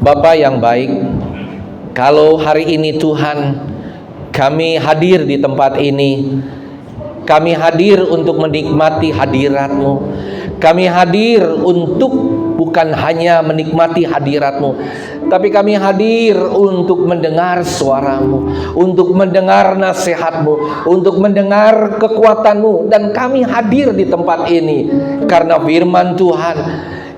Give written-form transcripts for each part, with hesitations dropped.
Bapa yang baik, kalau hari ini Tuhan kami hadir di tempat ini, kami hadir untuk menikmati hadirat-Mu. Kami hadir untuk bukan hanya menikmati hadirat-Mu, tapi kami hadir untuk mendengar suara-Mu, untuk mendengar nasihat-Mu, untuk mendengar kekuatan-Mu. Dan kami hadir di tempat ini karena firman Tuhan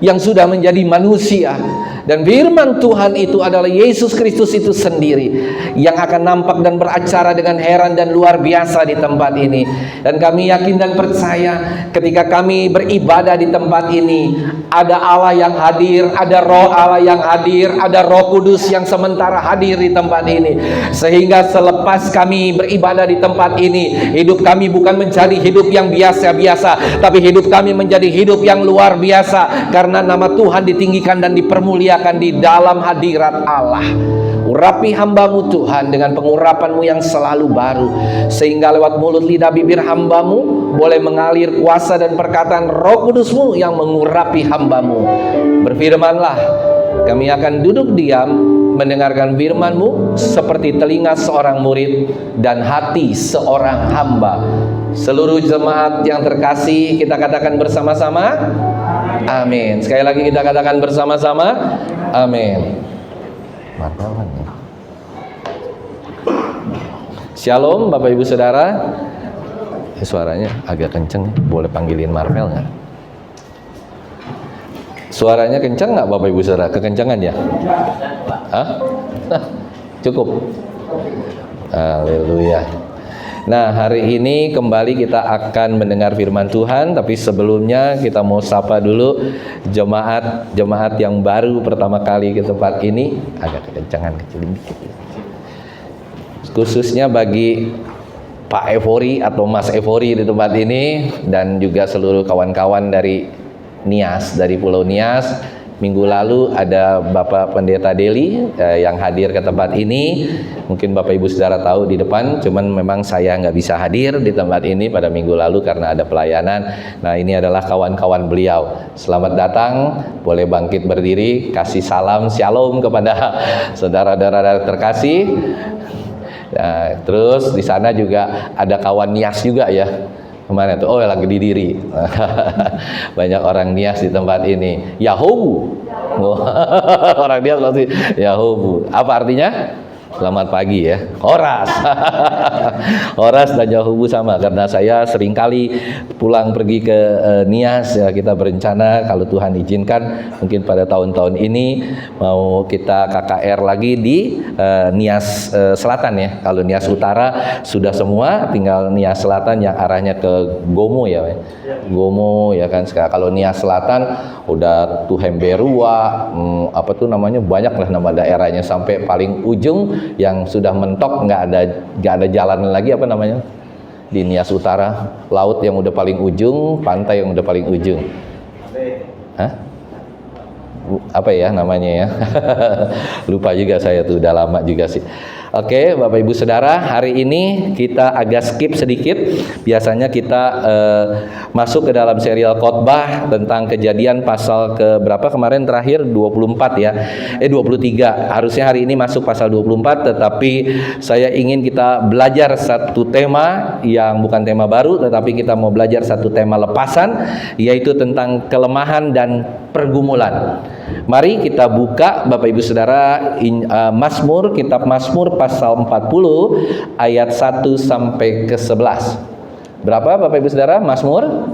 yang sudah menjadi manusia. Dan firman Tuhan itu adalah Yesus Kristus itu sendiri yang akan nampak dan beracara dengan heran dan luar biasa di tempat ini. Dan kami yakin dan percaya ketika kami beribadah di tempat ini, ada Allah yang hadir, ada Roh Allah yang hadir, ada Roh Kudus yang sementara hadir di tempat ini. Sehingga selepas kami beribadah di tempat ini, hidup kami bukan menjadi hidup yang biasa-biasa, tapi hidup kami menjadi hidup yang luar biasa karena nama Tuhan ditinggikan dan dipermuliakan di dalam hadirat Allah. Urapi hamba-Mu Tuhan dengan pengurapan-Mu yang selalu baru, sehingga lewat mulut lidah bibir hamba-Mu boleh mengalir kuasa dan perkataan Roh Kudus-Mu yang mengurapi hamba-Mu. Berfirmanlah, kami akan duduk diam mendengarkan firman-Mu seperti telinga seorang murid dan hati seorang hamba. Seluruh jemaat yang terkasih, kita katakan bersama-sama, amin. Sekali lagi kita katakan bersama-sama, amin. Shalom Bapak Ibu Saudara. Suaranya agak kenceng, boleh panggilin Marvel nggak? Suaranya kenceng nggak Bapak Ibu Saudara? Kekencengan ya? Hah? Cukup. Haleluya. Nah, hari ini kembali kita akan mendengar firman Tuhan, tapi sebelumnya kita mau sapa dulu jemaat yang baru pertama kali ke tempat ini. Agak kekencangan, kecilin dikit. Khususnya bagi Pak Evori atau Mas Evori di tempat ini, dan juga seluruh kawan-kawan dari Nias, dari Pulau Nias. Minggu lalu ada Bapak Pendeta Deli yang hadir ke tempat ini. Mungkin Bapak Ibu Saudara tahu di depan, cuman memang saya nggak bisa hadir di tempat ini pada minggu lalu karena ada pelayanan. Nah, ini adalah kawan-kawan beliau. Selamat datang, boleh bangkit berdiri, kasih salam shalom kepada saudara-saudara terkasih. Nah, terus di sana juga ada kawan Nias juga ya. Kemana tuh? Oh, lagi didiri. Banyak orang Nias di tempat ini. Yahubu. Orang Nias pasti Yahubu. Apa artinya? Selamat pagi ya. Horas. Horas dan Yahubu sama, karena saya seringkali pulang pergi ke Nias ya. Kita berencana kalau Tuhan izinkan mungkin pada tahun-tahun ini mau kita KKR lagi di Nias Selatan ya. Kalau Nias Utara sudah semua, tinggal Nias Selatan yang arahnya ke Gomo ya. Gomo ya kan. Kalau Nias Selatan udah Tuhemberua, apa tuh namanya, banyak lah nama daerahnya, sampai paling ujung yang sudah mentok, nggak ada jalan lagi, apa namanya di Nias Utara, laut yang udah paling ujung, pantai yang udah paling ujung. Hah? Apa ya namanya ya? Lupa juga saya tuh, udah lama juga sih. Oke, Bapak Ibu Saudara, hari ini kita agak skip sedikit. Biasanya kita masuk ke dalam serial khotbah tentang Kejadian pasal ke berapa kemarin terakhir, 24 ya. 23. Harusnya hari ini masuk pasal 24, tetapi saya ingin kita belajar satu tema yang bukan tema baru, tetapi kita mau belajar satu tema lepasan, yaitu tentang kelemahan dan pergumulan. Mari kita buka Bapak Ibu Saudara Mazmur, kitab Mazmur pasal 40 ayat 1 sampai ke 11. Berapa Bapak Ibu Saudara? Mazmur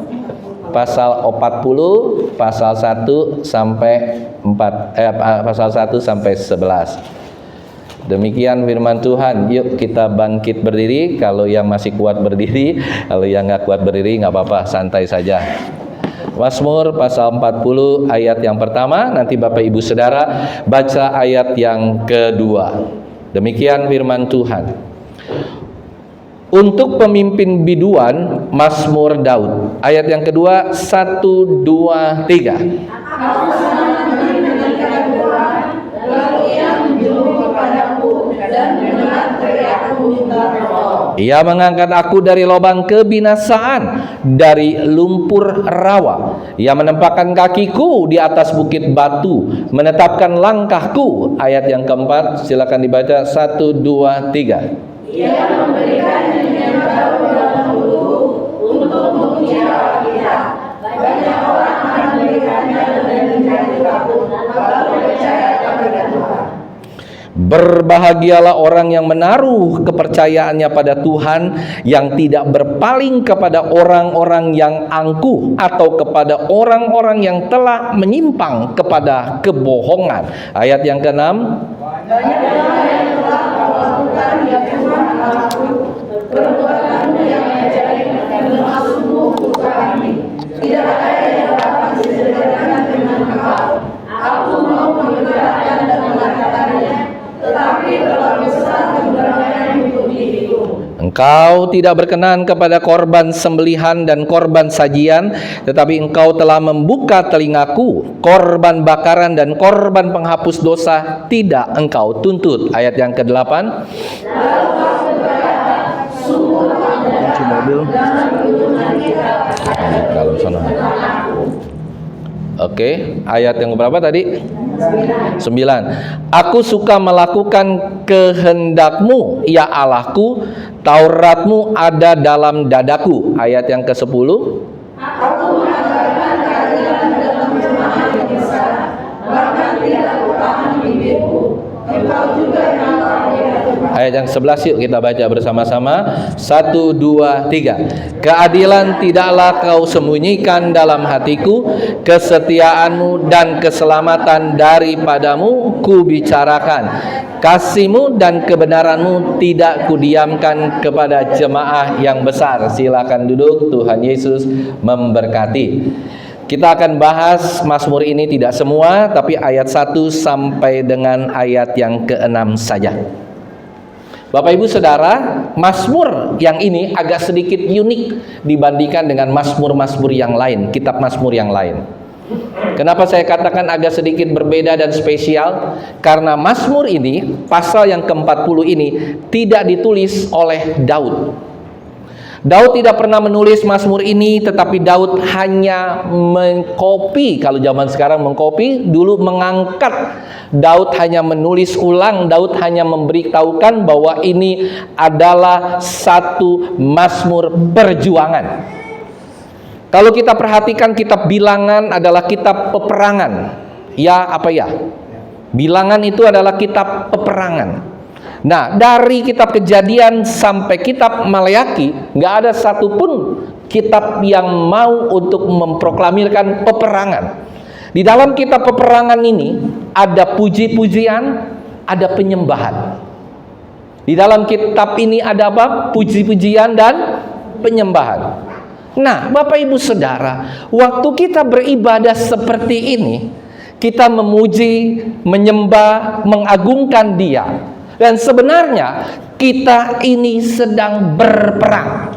pasal 40 pasal 1 sampai 4 pasal 1 sampai 11. Demikian firman Tuhan. Yuk kita bangkit berdiri. Kalau yang masih kuat berdiri, kalau yang nggak kuat berdiri nggak apa-apa, santai saja. Mazmur pasal 40 ayat yang pertama, nanti Bapak Ibu Saudara baca ayat yang kedua. Demikian firman Tuhan. Untuk pemimpin biduan, Mazmur Daud. Ayat yang kedua, 1, 2, 3. Aku senang mendengar Tuhan, lalu ia menjuru kepadaku dan mendengar teriakku minta tolong. Ia mengangkat aku dari lubang kebinasaan, dari lumpur rawa. Ia menempatkan kakiku di atas bukit batu, menetapkan langkahku. Ayat yang keempat, silakan dibaca 1, 2, 3. Ia memberikan nyanyian baru dalam mulutku untuk memuji Allah kita. Banyak orang akan melihatnya dan menjadi takut kalau percaya kepada Tuhan. Berbahagialah orang yang menaruh kepercayaannya pada Tuhan, yang tidak berpaling kepada orang-orang yang angkuh atau kepada orang-orang yang telah menyimpang kepada kebohongan. Ayat yang ke-6. Banyak orang yang telah kau lakukan ya Tuhan Allahku, perbuatanmu yang ajaib dan maksudmu untuk kami. Tidak ada yang dapat disederhanakan dengan Engkau. Aku mau mengerjakan dan mengatakannya, tetapi terlalu besar kebenaran untuk diriku. Engkau tidak berkenan kepada korban sembelihan dan korban sajian, tetapi engkau telah membuka telingaku. Korban bakaran dan korban penghapus dosa tidak engkau tuntut. Ayat yang ke-8. Lalu aku berkata, sungguh Kunci mobil dalam sana. Oke, ayat yang berapa tadi? 9. Aku suka melakukan kehendakmu, ya Allahku, Tauratmu ada dalam dadaku. Ayat yang ke-10. Aku mengabarkan keadilan dalam jemaah yang besar, bahkan tidak kutahan bibirku. Engkau juga yang tahu ya Tuhan. Ayat yang 11 yuk kita baca bersama-sama. 1, 2, 3. Keadilan tidaklah kau sembunyikan dalam hatiku, kesetiaanmu dan keselamatan daripadamu kubicarakan. Kasihmu dan kebenaranmu tidak kudiamkan kepada jemaah yang besar. Silakan duduk, Tuhan Yesus memberkati. Kita akan bahas Mazmur ini tidak semua, tapi ayat 1 sampai dengan ayat yang ke-6 saja. Bapak Ibu Saudara, Mazmur yang ini agak sedikit unik dibandingkan dengan Mazmur-Mazmur yang lain, kitab Mazmur yang lain. Kenapa saya katakan agak sedikit berbeda dan spesial? Karena Mazmur ini, pasal yang ke-40 ini tidak ditulis oleh Daud. Daud tidak pernah menulis Mazmur ini, tetapi Daud hanya mengcopy. Kalau zaman sekarang mengcopy, dulu mengangkat. Daud hanya menulis ulang, Daud hanya memberitahukan bahwa ini adalah satu Mazmur perjuangan. Kalau kita perhatikan kitab Bilangan adalah kitab peperangan. Ya apa ya? Bilangan itu adalah kitab peperangan. Nah, dari kitab Kejadian sampai kitab Maleaki, nggak ada satupun kitab yang mau untuk memproklamirkan peperangan. Di dalam kitab peperangan ini ada puji-pujian, ada penyembahan. Di dalam kitab ini ada apa? Puji-pujian dan penyembahan. Nah, Bapak Ibu Saudara, waktu kita beribadah seperti ini, kita memuji, menyembah, mengagungkan Dia. Dan sebenarnya kita ini sedang berperang.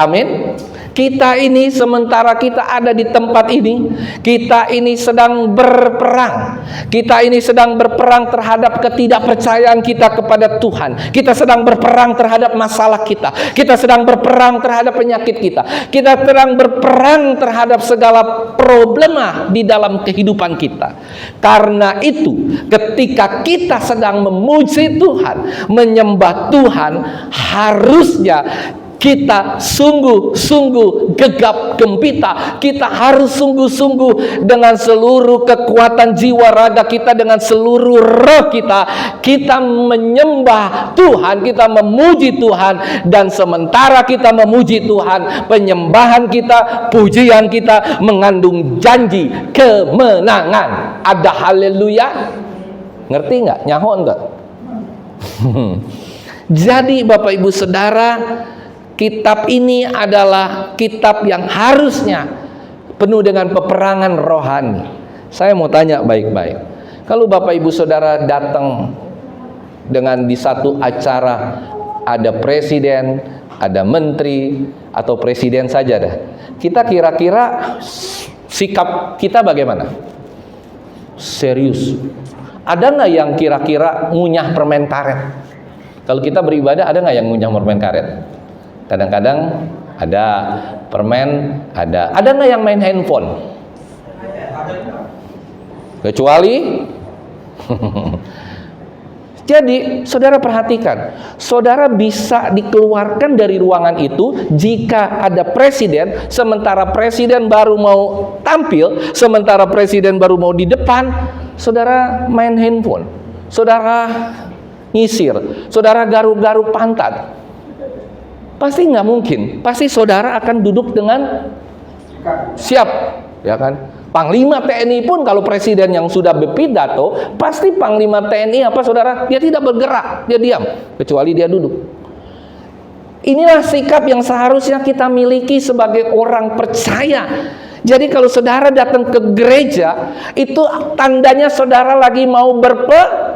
Amin. Kita ini sementara kita ada di tempat ini, kita ini sedang berperang. Kita ini sedang berperang terhadap ketidakpercayaan kita kepada Tuhan. Kita sedang berperang terhadap masalah kita. Kita sedang berperang terhadap penyakit kita. Kita sedang berperang terhadap segala problema di dalam kehidupan kita. Karena itu, ketika kita sedang memuji Tuhan, menyembah Tuhan, harusnya kita sungguh-sungguh gegap gempita. Kita harus sungguh-sungguh dengan seluruh kekuatan jiwa raga kita, dengan seluruh roh kita. Kita menyembah Tuhan, kita memuji Tuhan. Dan sementara kita memuji Tuhan, penyembahan kita, pujian kita mengandung janji kemenangan. Ada haleluya. Ngerti nggak? Nyaho nggak? Jadi Bapak Ibu Saudara, kitab ini adalah kitab yang harusnya penuh dengan peperangan rohani. Saya mau tanya baik-baik. Kalau Bapak Ibu Saudara datang dengan di satu acara ada presiden, ada menteri, atau presiden saja dah, kita kira-kira sikap kita bagaimana? Serius. Ada nggak yang kira-kira ngunyah permen karet? Kalau kita beribadah, ada nggak yang ngunyah permen karet? Kadang-kadang ada, permen ada nggak yang main handphone? Kecuali jadi saudara perhatikan, saudara bisa dikeluarkan dari ruangan itu jika ada presiden, sementara presiden baru mau tampil, sementara presiden baru mau di depan, saudara main handphone, saudara nyisir, saudara garuk-garuk pantat. Pasti nggak mungkin, pasti saudara akan duduk dengan siap, ya kan? Panglima TNI pun kalau presiden yang sudah berpidato, pasti Panglima TNI apa saudara? Dia tidak bergerak, dia diam, kecuali dia duduk. Inilah sikap yang seharusnya kita miliki sebagai orang percaya. Jadi kalau saudara datang ke gereja, itu tandanya saudara lagi mau berperang.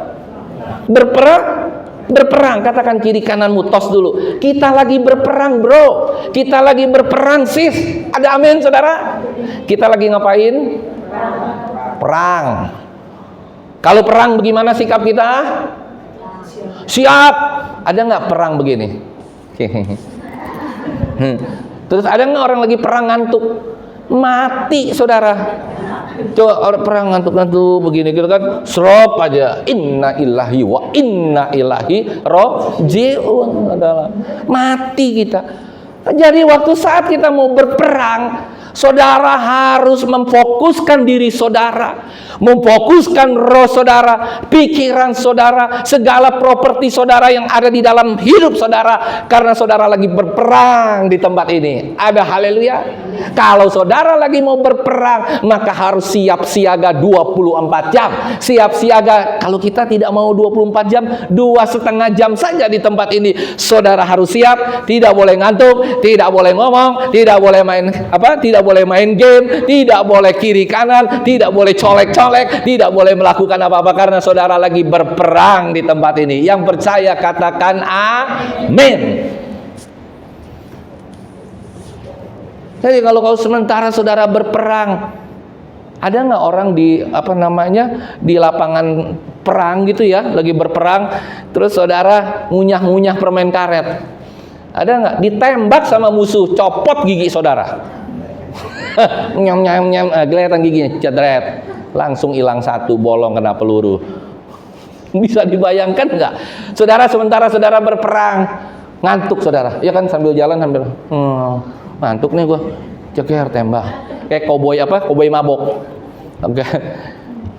Katakan kiri kananmu, tos dulu. Kita lagi berperang, bro. Kita lagi berperang, sis. Ada amin, saudara? Kita lagi ngapain? Perang. Kalau perang bagaimana sikap kita? Siap. Ada nggak perang begini? Terus ada nggak orang lagi perang ngantuk? Mati, saudara. Coba orang perang ngantuk-ngantuk begini gitu kan, serop aja. Inna ilahi wa inna ilahi roji'un. Mati kita. Jadi waktu saat kita mau berperang, saudara harus memfokuskan diri saudara, memfokuskan roh saudara, pikiran saudara, segala properti saudara yang ada di dalam hidup saudara, karena saudara lagi berperang di tempat ini. Ada haleluya. Kalau saudara lagi mau berperang, maka harus siap siaga 24 jam. Siap siaga, kalau kita tidak mau 24 jam, 2,5 jam saja di tempat ini. Saudara harus siap, tidak boleh ngantuk, tidak boleh ngomong, tidak boleh main tidak boleh main game, tidak boleh kiri kanan, tidak boleh colek-colek, tidak boleh melakukan apa-apa, karena saudara lagi berperang di tempat ini. Yang percaya katakan amin. Jadi kalau sementara saudara berperang, ada nggak orang di di lapangan perang gitu ya, lagi berperang, terus saudara ngunyah-ngunyah permen karet? Ada nggak? Ditembak sama musuh, copot gigi saudara. Nyam-nyam-nyam, kelihatan giginya, cedret, langsung hilang satu, bolong kena peluru. Bisa dibayangkan nggak? Saudara sementara saudara berperang, ngantuk saudara, ya kan, sambil jalan sambil ngantuk nih gua, ceker tembak, kayak koboi mabok. Oke,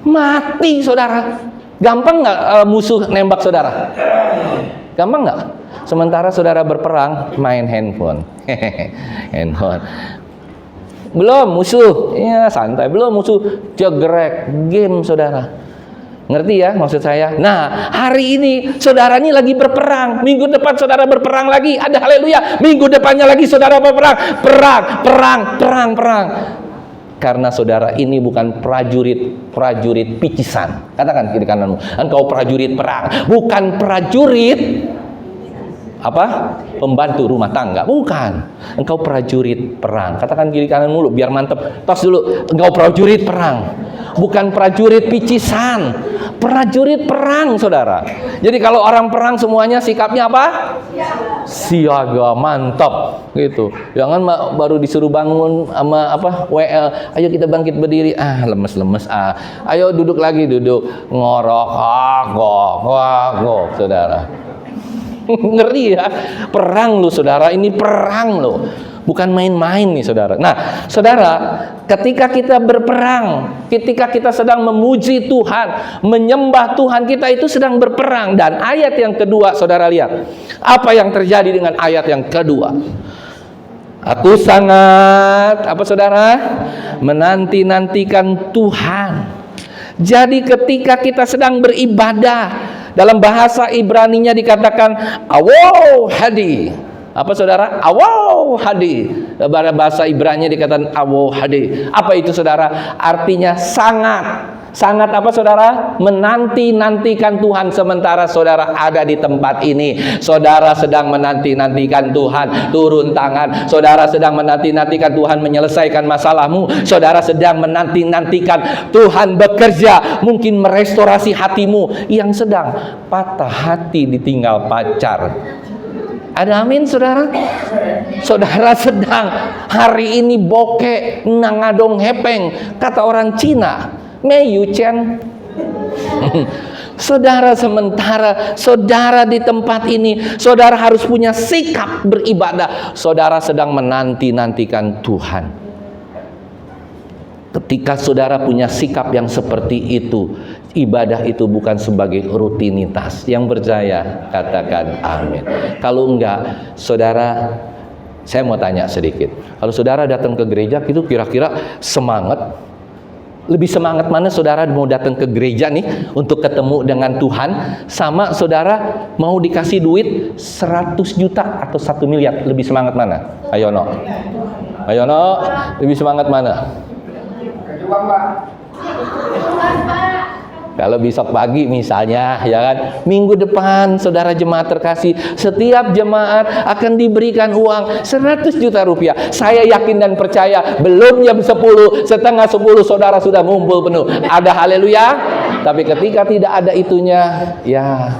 mati saudara. Gampang nggak musuh nembak saudara? Gampang nggak? Sementara saudara berperang, main handphone. Handphone. Belum musuh, ya santai. Belum musuh, jegrek game saudara. Ngerti ya maksud saya? Nah, hari ini saudara ini lagi berperang. Minggu depan saudara berperang lagi. Ada haleluya. Minggu depannya lagi saudara berperang. Perang. Karena saudara ini bukan prajurit picisan. Katakan kiri kananmu, engkau prajurit perang, bukan prajurit pembantu rumah tangga, bukan. Engkau prajurit perang. Katakan kiri kanan mulu biar mantep. Tos dulu. Engkau prajurit perang, bukan prajurit picisan. Prajurit perang, saudara. Jadi kalau orang perang semuanya sikapnya apa? Siaga, mantap gitu. Jangan baru disuruh bangun sama WL, ayo kita bangkit berdiri, lemes, ayo duduk lagi, ngorok, saudara. Ngeri ya, perang lo saudara, ini perang lo, bukan main-main nih saudara. Nah saudara, ketika kita berperang, ketika kita sedang memuji Tuhan, menyembah Tuhan, kita itu sedang berperang. Dan ayat yang kedua, saudara lihat apa yang terjadi dengan ayat yang kedua. Aku sangat saudara, menanti-nantikan Tuhan. Jadi ketika kita sedang beribadah, dalam bahasa Ibraninya dikatakan awow hadi. Apa saudara? Awow hadi. Bahasa Ibrani dikatakan awow hadi. Apa itu saudara? Artinya sangat. Sangat apa saudara? Menanti-nantikan Tuhan sementara saudara ada di tempat ini. Saudara sedang menanti-nantikan Tuhan turun tangan. Saudara sedang menanti-nantikan Tuhan menyelesaikan masalahmu. Saudara sedang menanti-nantikan Tuhan bekerja, mungkin merestorasi hatimu yang sedang patah hati ditinggal pacar. Ada amin saudara? Saudara sedang hari ini bokeh nangadong hepeng, kata orang Cina. Mei yu chen. Saudara, sementara saudara di tempat ini, saudara harus punya sikap beribadah. Saudara sedang menanti-nantikan Tuhan. Ketika saudara punya sikap yang seperti itu, ibadah itu bukan sebagai rutinitas. Yang percaya katakan amin. Kalau enggak, saudara, saya mau tanya sedikit. Kalau saudara datang ke gereja itu kira-kira semangat, lebih semangat mana saudara mau datang ke gereja nih untuk ketemu dengan Tuhan, sama saudara mau dikasih duit 100 juta atau 1 miliar, lebih semangat mana? Ayo no, ayo no, lebih semangat mana? Kalau besok pagi misalnya, ya kan, minggu depan saudara jemaat terkasih, setiap jemaat akan diberikan uang 100 juta rupiah. Saya yakin dan percaya belum jam 10, setengah 10 saudara sudah ngumpul penuh. Ada haleluya. Tapi ketika tidak ada itunya, ya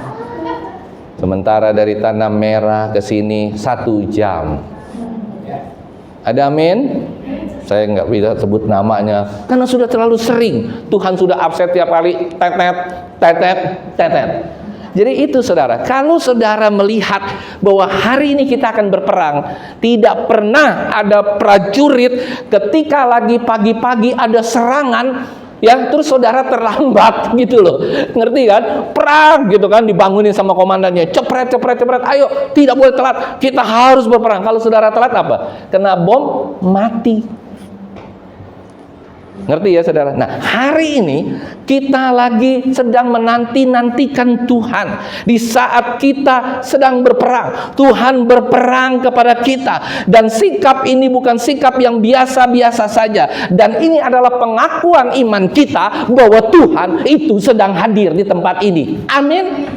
sementara dari Tanah Merah ke sini 1 jam. Ada amin? Saya nggak bisa sebut namanya karena sudah terlalu sering. Tuhan sudah upset tiap kali, tetet, tetet, tetet. Jadi itu saudara, kalau saudara melihat bahwa hari ini kita akan berperang, tidak pernah ada prajurit ketika lagi pagi-pagi ada serangan, ya terus saudara terlambat gitu loh, ngerti kan? Perang gitu kan, dibangunin sama komandannya, cepret, cepret, cepret, ayo, tidak boleh telat, kita harus berperang. Kalau saudara telat apa? Kena bom, mati. Ngerti ya saudara? Nah, hari ini kita lagi sedang menanti-nantikan Tuhan. Di saat kita sedang berperang, Tuhan berperang kepada kita. Dan sikap ini bukan sikap yang biasa-biasa saja. Dan ini adalah pengakuan iman kita bahwa Tuhan itu sedang hadir di tempat ini. Amin.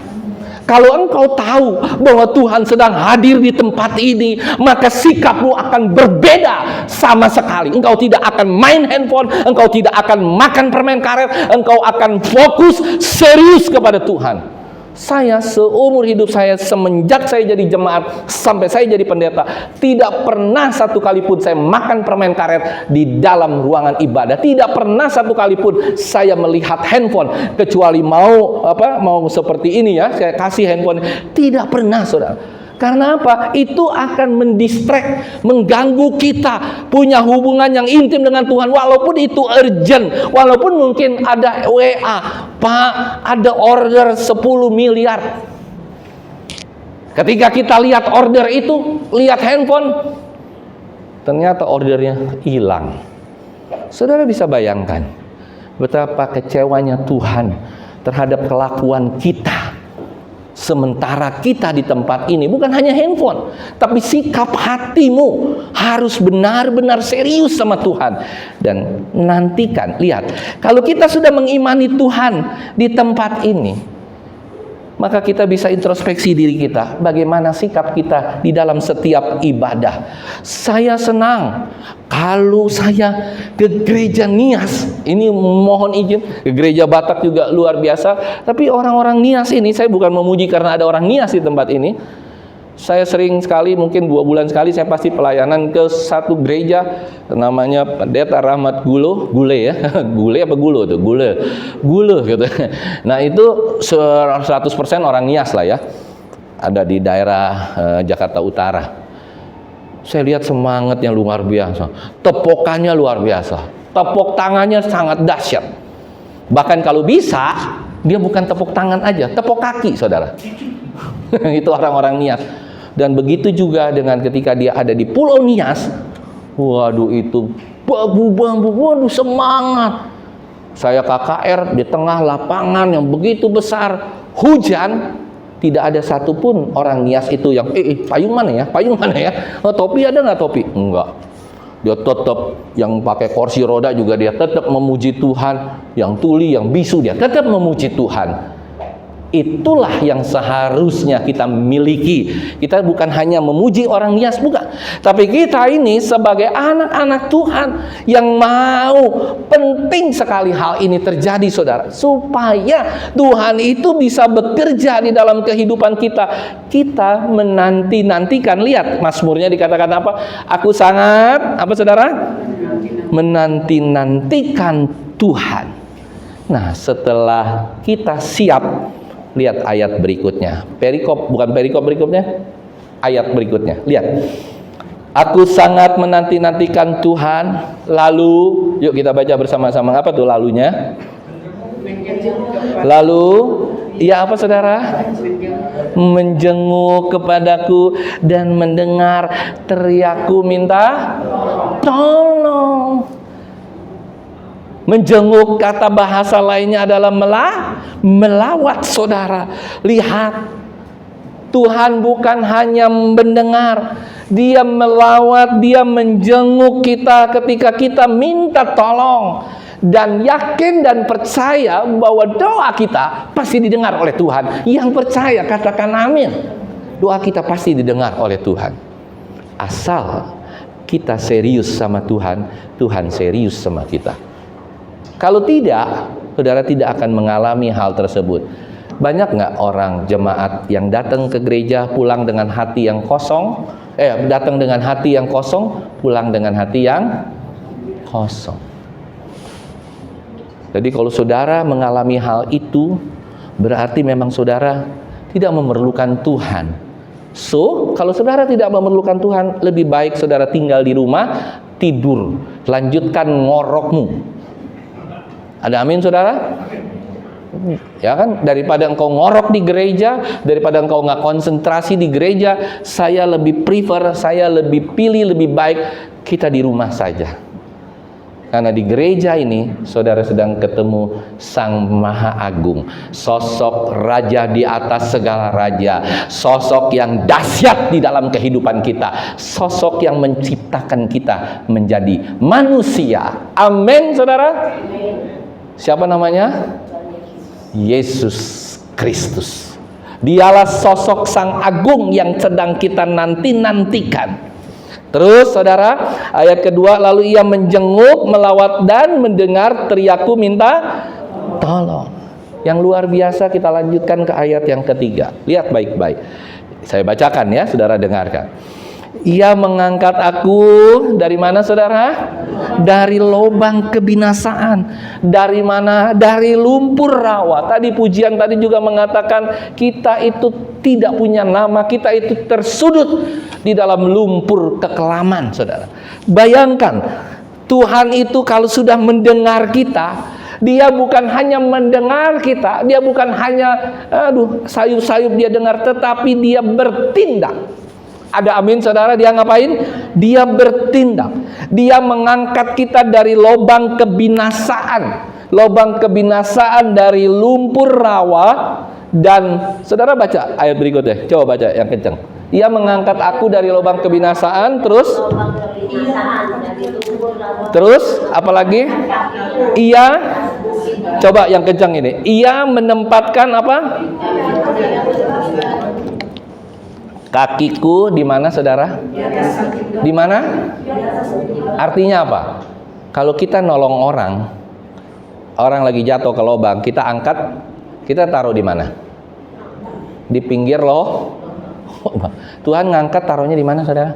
Kalau engkau tahu bahwa Tuhan sedang hadir di tempat ini, maka sikapmu akan berbeda sama sekali. Engkau tidak akan main handphone, engkau tidak akan makan permen karet, engkau akan fokus serius kepada Tuhan. Saya seumur hidup saya, semenjak saya jadi jemaat sampai saya jadi pendeta, tidak pernah satu kali pun saya makan permen karet di dalam ruangan ibadah. Tidak pernah satu kali pun saya melihat handphone, kecuali mau seperti ini ya, saya kasih handphone. Tidak pernah saudara. Karena apa? Itu akan mendistract, mengganggu kita punya hubungan yang intim dengan Tuhan. Walaupun itu urgent, walaupun mungkin ada WA, Pak, ada order 10 miliar. Ketika kita lihat order itu, lihat handphone, ternyata ordernya hilang. Saudara bisa bayangkan betapa kecewanya Tuhan terhadap kelakuan kita. Sementara kita di tempat ini bukan hanya handphone, tapi sikap hatimu harus benar-benar serius sama Tuhan. Dan nantikan, lihat, kalau kita sudah mengimani Tuhan di tempat ini, maka kita bisa introspeksi diri kita, bagaimana sikap kita di dalam setiap ibadah. Saya senang kalau saya ke gereja Nias, ini mohon izin, ke gereja Batak juga luar biasa. Tapi orang-orang Nias ini, saya bukan memuji karena ada orang Nias di tempat ini. Saya sering sekali, mungkin 2 bulan sekali, saya pasti pelayanan ke satu gereja, namanya Pendeta Rahmat Gule ya, Gule apa Gulo tuh, Gule gitu. Nah itu 100% orang Nias lah ya, ada di daerah Jakarta Utara. Saya lihat semangatnya luar biasa, tepokannya luar biasa, tepuk tangannya sangat dahsyat. Bahkan kalau bisa, dia bukan tepuk tangan aja, tepuk kaki saudara. Itu orang-orang Nias. Dan begitu juga dengan ketika dia ada di Pulau Nias. Waduh itu bambu-bambu, waduh semangat. Saya KKR di tengah lapangan yang begitu besar, hujan, Tidak ada satupun orang Nias itu yang payung mana ya? Payung mana ya? Oh, topi ada nggak topi? Enggak. Dia tetap yang pakai kursi roda juga dia tetap memuji Tuhan. Yang tuli, yang bisu dia tetap memuji Tuhan. Itulah yang seharusnya kita miliki. Kita bukan hanya memuji orang Nias, bukan. Tapi kita ini sebagai anak-anak Tuhan yang mau, penting sekali hal ini terjadi, saudara. Supaya Tuhan itu bisa bekerja di dalam kehidupan kita. Kita menanti-nantikan. Lihat, Mazmurnya dikatakan apa? Aku sangat, apa saudara? Menanti-nantikan Tuhan. Nah, setelah kita siap, lihat ayat berikutnya. Perikop, bukan perikop berikutnya. Ayat berikutnya. Lihat. Aku sangat menanti-nantikan Tuhan. Lalu, yuk kita baca bersama-sama. Apa tuh lalunya? Lalu, ia apa saudara? Menjenguk kepadaku dan mendengar teriakku minta tolong. Menjenguk, kata bahasa lainnya adalah melawat, saudara. Lihat, Tuhan bukan hanya mendengar, Dia melawat, Dia menjenguk kita ketika kita minta tolong. Dan yakin dan percaya bahwa doa kita pasti didengar oleh Tuhan. Yang percaya katakan amin. Doa kita pasti didengar oleh Tuhan. Asal kita serius sama Tuhan, Tuhan serius sama kita. Kalau tidak, saudara tidak akan mengalami hal tersebut. Banyak nggak orang jemaat yang datang ke gereja pulang dengan hati yang kosong? Datang dengan hati yang kosong, pulang dengan hati yang kosong. Jadi kalau saudara mengalami hal itu, berarti memang saudara tidak memerlukan Tuhan. So, kalau saudara tidak memerlukan Tuhan, lebih baik saudara tinggal di rumah, tidur, lanjutkan ngorokmu. Ada amin, saudara? Ya kan, daripada engkau ngorok di gereja, daripada engkau nggak konsentrasi di gereja, saya lebih prefer, saya lebih pilih, lebih baik kita di rumah saja. Karena di gereja ini, saudara sedang ketemu Sang Maha Agung, sosok Raja di atas segala raja, sosok yang dahsyat di dalam kehidupan kita, sosok yang menciptakan kita menjadi manusia. Amin, saudara? Siapa namanya? Yesus Kristus. Dialah sosok Sang Agung yang sedang kita nanti-nantikan. Terus saudara, ayat kedua, lalu ia menjenguk, melawat dan mendengar teriakku minta tolong. Yang luar biasa, kita lanjutkan ke ayat yang ketiga. Lihat baik-baik. Saya bacakan ya, saudara dengarkan. Ia mengangkat aku dari mana, saudara? Dari lubang kebinasaan. Dari mana? Dari lumpur rawa. Tadi pujian tadi juga mengatakan kita itu tidak punya nama, kita itu tersudut di dalam lumpur kekelaman, saudara. Bayangkan, Tuhan itu kalau sudah mendengar kita, Dia bukan hanya mendengar kita, Dia bukan hanya sayup-sayup Dia dengar, tetapi Dia bertindak. Ada amin, saudara? Dia ngapain? Dia bertindak. Dia mengangkat kita dari lubang kebinasaan. Lubang kebinasaan dari lumpur rawa. Dan saudara baca ayat berikutnya. Coba baca yang kencang. Ia mengangkat aku dari lubang kebinasaan. Terus apalagi? Ia, coba yang kencang ini. Ia menempatkan apa? Kakiku di mana, saudara? Di mana? Artinya apa? Kalau kita nolong orang lagi jatuh ke lubang, kita angkat, kita taruh di mana? Di pinggir loh. Tuhan ngangkat, taruhnya di mana, saudara?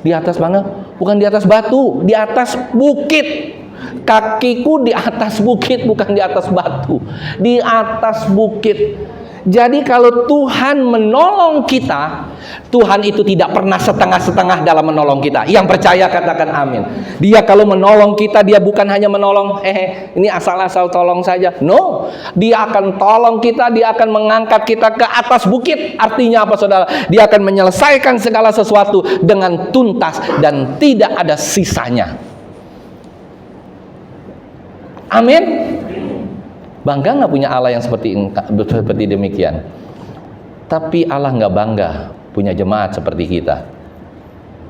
Di atas mana? Bukan di atas batu, di atas bukit. Kakiku di atas bukit, bukan di atas batu. Di atas bukit. Jadi kalau Tuhan menolong kita, Tuhan itu tidak pernah setengah-setengah dalam menolong kita. Yang percaya katakan amin. Dia kalau menolong kita, Dia bukan hanya menolong ini asal-asal tolong saja. No, Dia akan tolong kita, Dia akan mengangkat kita ke atas bukit. Artinya apa, saudara? Dia akan menyelesaikan segala sesuatu dengan tuntas dan tidak ada sisanya. Amin. Bangga nggak punya Allah yang seperti demikian? Tapi Allah nggak bangga punya jemaat seperti kita.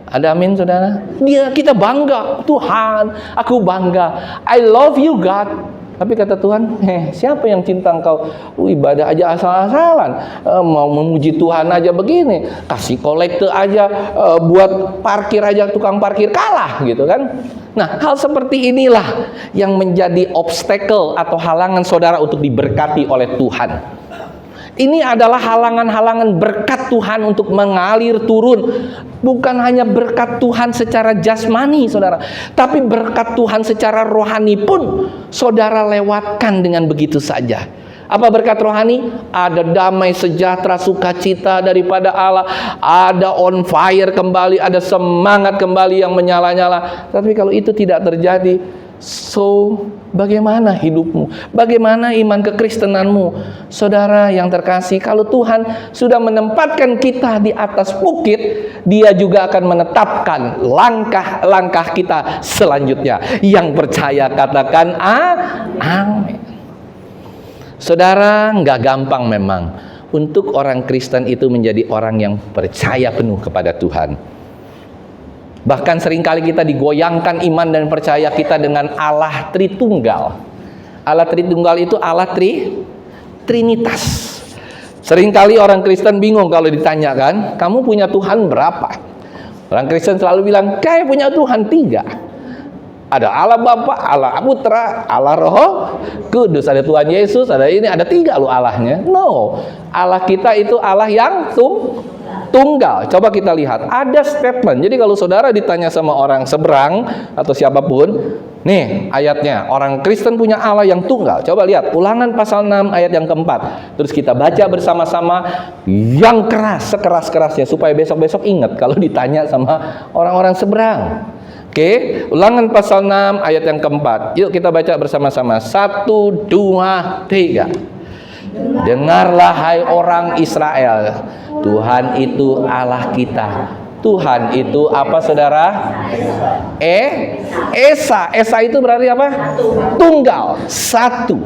Ada amin, saudara? Kita bangga, Tuhan, aku bangga. I love you, God. Tapi kata Tuhan, siapa yang cinta engkau? Ibadah aja asal-asalan, mau memuji Tuhan aja begini, kasih kolekte aja, buat parkir aja, tukang parkir kalah gitu kan. Nah, hal seperti inilah yang menjadi obstacle atau halangan saudara untuk diberkati oleh Tuhan. Ini adalah halangan-halangan berkat Tuhan untuk mengalir turun. Bukan hanya berkat Tuhan secara jasmani, saudara, tapi berkat Tuhan secara rohani pun saudara lewatkan dengan begitu saja. Apa berkat rohani? Ada damai sejahtera, sukacita daripada Allah, ada on fire kembali, ada semangat kembali yang menyala-nyala. Tapi kalau itu tidak terjadi, bagaimana hidupmu? Bagaimana iman kekristenanmu? Saudara yang terkasih, kalau Tuhan sudah menempatkan kita di atas bukit, Dia juga akan menetapkan langkah-langkah kita selanjutnya. Yang percaya katakan amin. Saudara, nggak gampang memang untuk orang Kristen itu menjadi orang yang percaya penuh kepada Tuhan. Bahkan seringkali kita digoyangkan iman dan percaya kita dengan Allah Tritunggal. Allah Tritunggal itu Allah Trinitas. Seringkali orang Kristen bingung kalau ditanyakan, kamu punya Tuhan berapa? Orang Kristen selalu bilang, kayak punya Tuhan 3. Ada Allah Bapa, Allah Putra, Allah Roh Kudus. Ada Tuhan Yesus, ada ini, ada 3 loh Allahnya. No, Allah kita itu Allah yang tunggal. Coba kita lihat, ada statement. Jadi kalau saudara ditanya sama orang seberang atau siapapun, nih ayatnya, orang Kristen punya Allah yang tunggal. Coba lihat Ulangan pasal 6 ayat yang keempat. Terus kita baca bersama-sama yang keras, sekeras-kerasnya, supaya besok-besok ingat kalau ditanya sama orang-orang seberang. Oke, Ulangan pasal 6 ayat yang keempat. Yuk kita baca bersama-sama. 1, 2, 3. Dengarlah hai orang Israel, Tuhan itu Allah kita. Tuhan itu apa, saudara? Esa. Esa itu berarti apa? Tunggal, satu.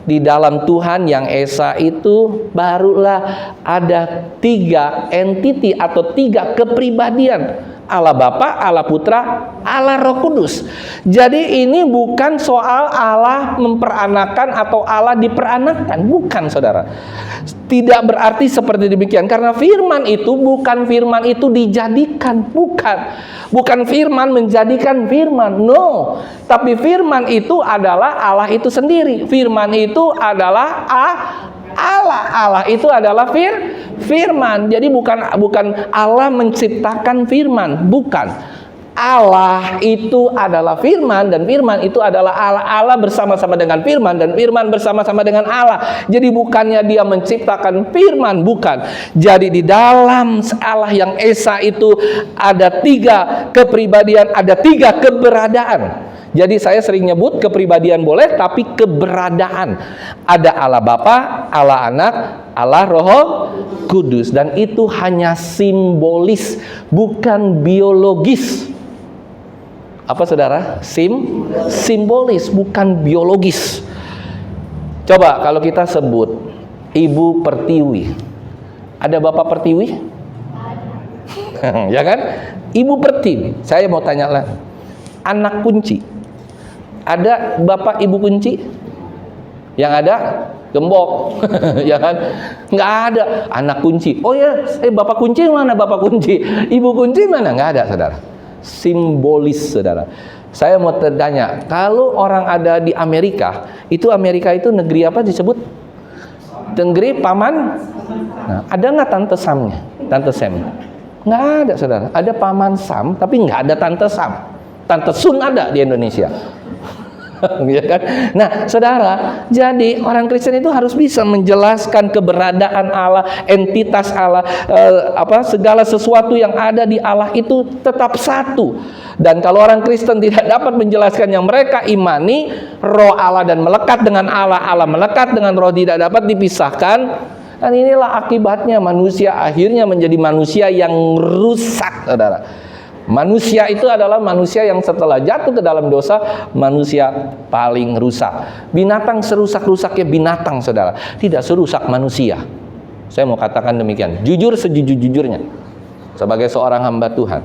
Di dalam Tuhan yang Esa itu barulah ada 3 entiti atau 3 kepribadian. Allah Bapa, Allah Putra, Allah Roh Kudus. Jadi ini bukan soal Allah memperanakan atau Allah diperanakan, bukan, saudara. Tidak berarti seperti demikian, karena firman itu bukan firman itu dijadikan, bukan firman menjadikan firman, no. Tapi firman itu adalah Allah itu sendiri. Firman itu adalah Allah itu adalah firman. Jadi bukan Allah menciptakan firman, bukan. Allah itu adalah firman, dan firman itu adalah Allah. Allah bersama-sama dengan firman, dan firman bersama-sama dengan Allah. Jadi bukannya dia menciptakan firman, bukan. Jadi di dalam Allah yang Esa itu ada 3 kepribadian, ada 3 keberadaan. Jadi saya sering nyebut kepribadian boleh, tapi keberadaan. Ada Allah Bapa, Allah Anak, Allah Roh Kudus. Dan itu hanya simbolis, bukan biologis. Apa, saudara? Simbolis, bukan biologis. Coba kalau kita sebut Ibu Pertiwi. Ada Bapak Pertiwi? Ya kan? Ibu Pertiwi. Saya mau tanya lah. Anak kunci. Ada Bapak Ibu kunci? Yang ada gembok. Ya kan? Nggak ada anak kunci. Oh ya, Bapak kunci mana? Bapak kunci. Ibu kunci mana? Nggak ada, saudara. Simbolis, saudara. Saya mau tanya, kalau orang ada di Amerika itu negeri apa disebut? Negeri paman. Nah, ada nggak Tante Samnya? Tante Sam? Nggak ada, saudara. Ada Paman Sam, tapi nggak ada Tante Sam. Tante Sun ada di Indonesia. Ya kan? Nah, saudara, jadi orang Kristen itu harus bisa menjelaskan keberadaan Allah, entitas Allah, segala sesuatu yang ada di Allah itu tetap satu. Dan kalau orang Kristen tidak dapat menjelaskan yang mereka imani, roh Allah dan melekat dengan Allah, Allah melekat dengan roh, tidak dapat dipisahkan. Dan inilah akibatnya manusia akhirnya menjadi manusia yang rusak, saudara. Manusia itu adalah manusia yang setelah jatuh ke dalam dosa, manusia paling rusak. Binatang serusak-rusaknya binatang, saudara, tidak serusak manusia. Saya mau katakan demikian, jujur sejujur-jujurnya sebagai seorang hamba Tuhan.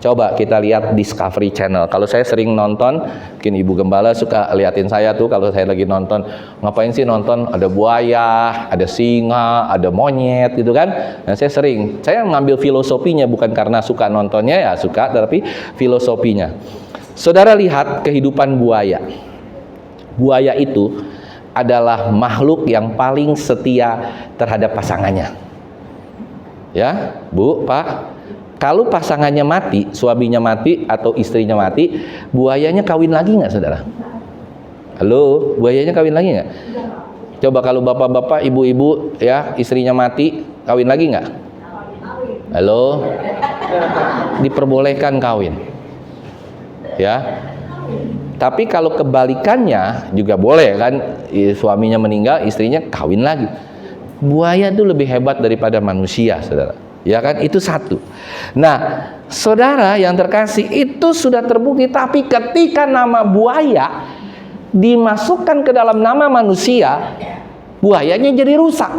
Coba kita lihat Discovery Channel. Kalau saya sering nonton, mungkin Ibu Gembala suka liatin saya tuh kalau saya lagi nonton. Ngapain sih nonton? Ada buaya, ada singa, ada monyet gitu kan. Nah, saya ngambil filosofinya, bukan karena suka nontonnya ya suka, tapi filosofinya. Saudara lihat kehidupan buaya. Buaya itu adalah makhluk yang paling setia terhadap pasangannya. Ya, Bu, Pak. Kalau pasangannya mati, suaminya mati atau istrinya mati, buayanya kawin lagi nggak, saudara? Halo, buayanya kawin lagi nggak? Coba kalau bapak-bapak, ibu-ibu, ya istrinya mati, kawin lagi nggak? Halo, diperbolehkan kawin. Ya. Tapi kalau kebalikannya juga boleh kan, suaminya meninggal, istrinya kawin lagi. Buaya itu lebih hebat daripada manusia, saudara. Ya kan, itu satu. Nah, saudara yang terkasih, itu sudah terbukti. Tapi ketika nama buaya dimasukkan ke dalam nama manusia, buayanya jadi rusak.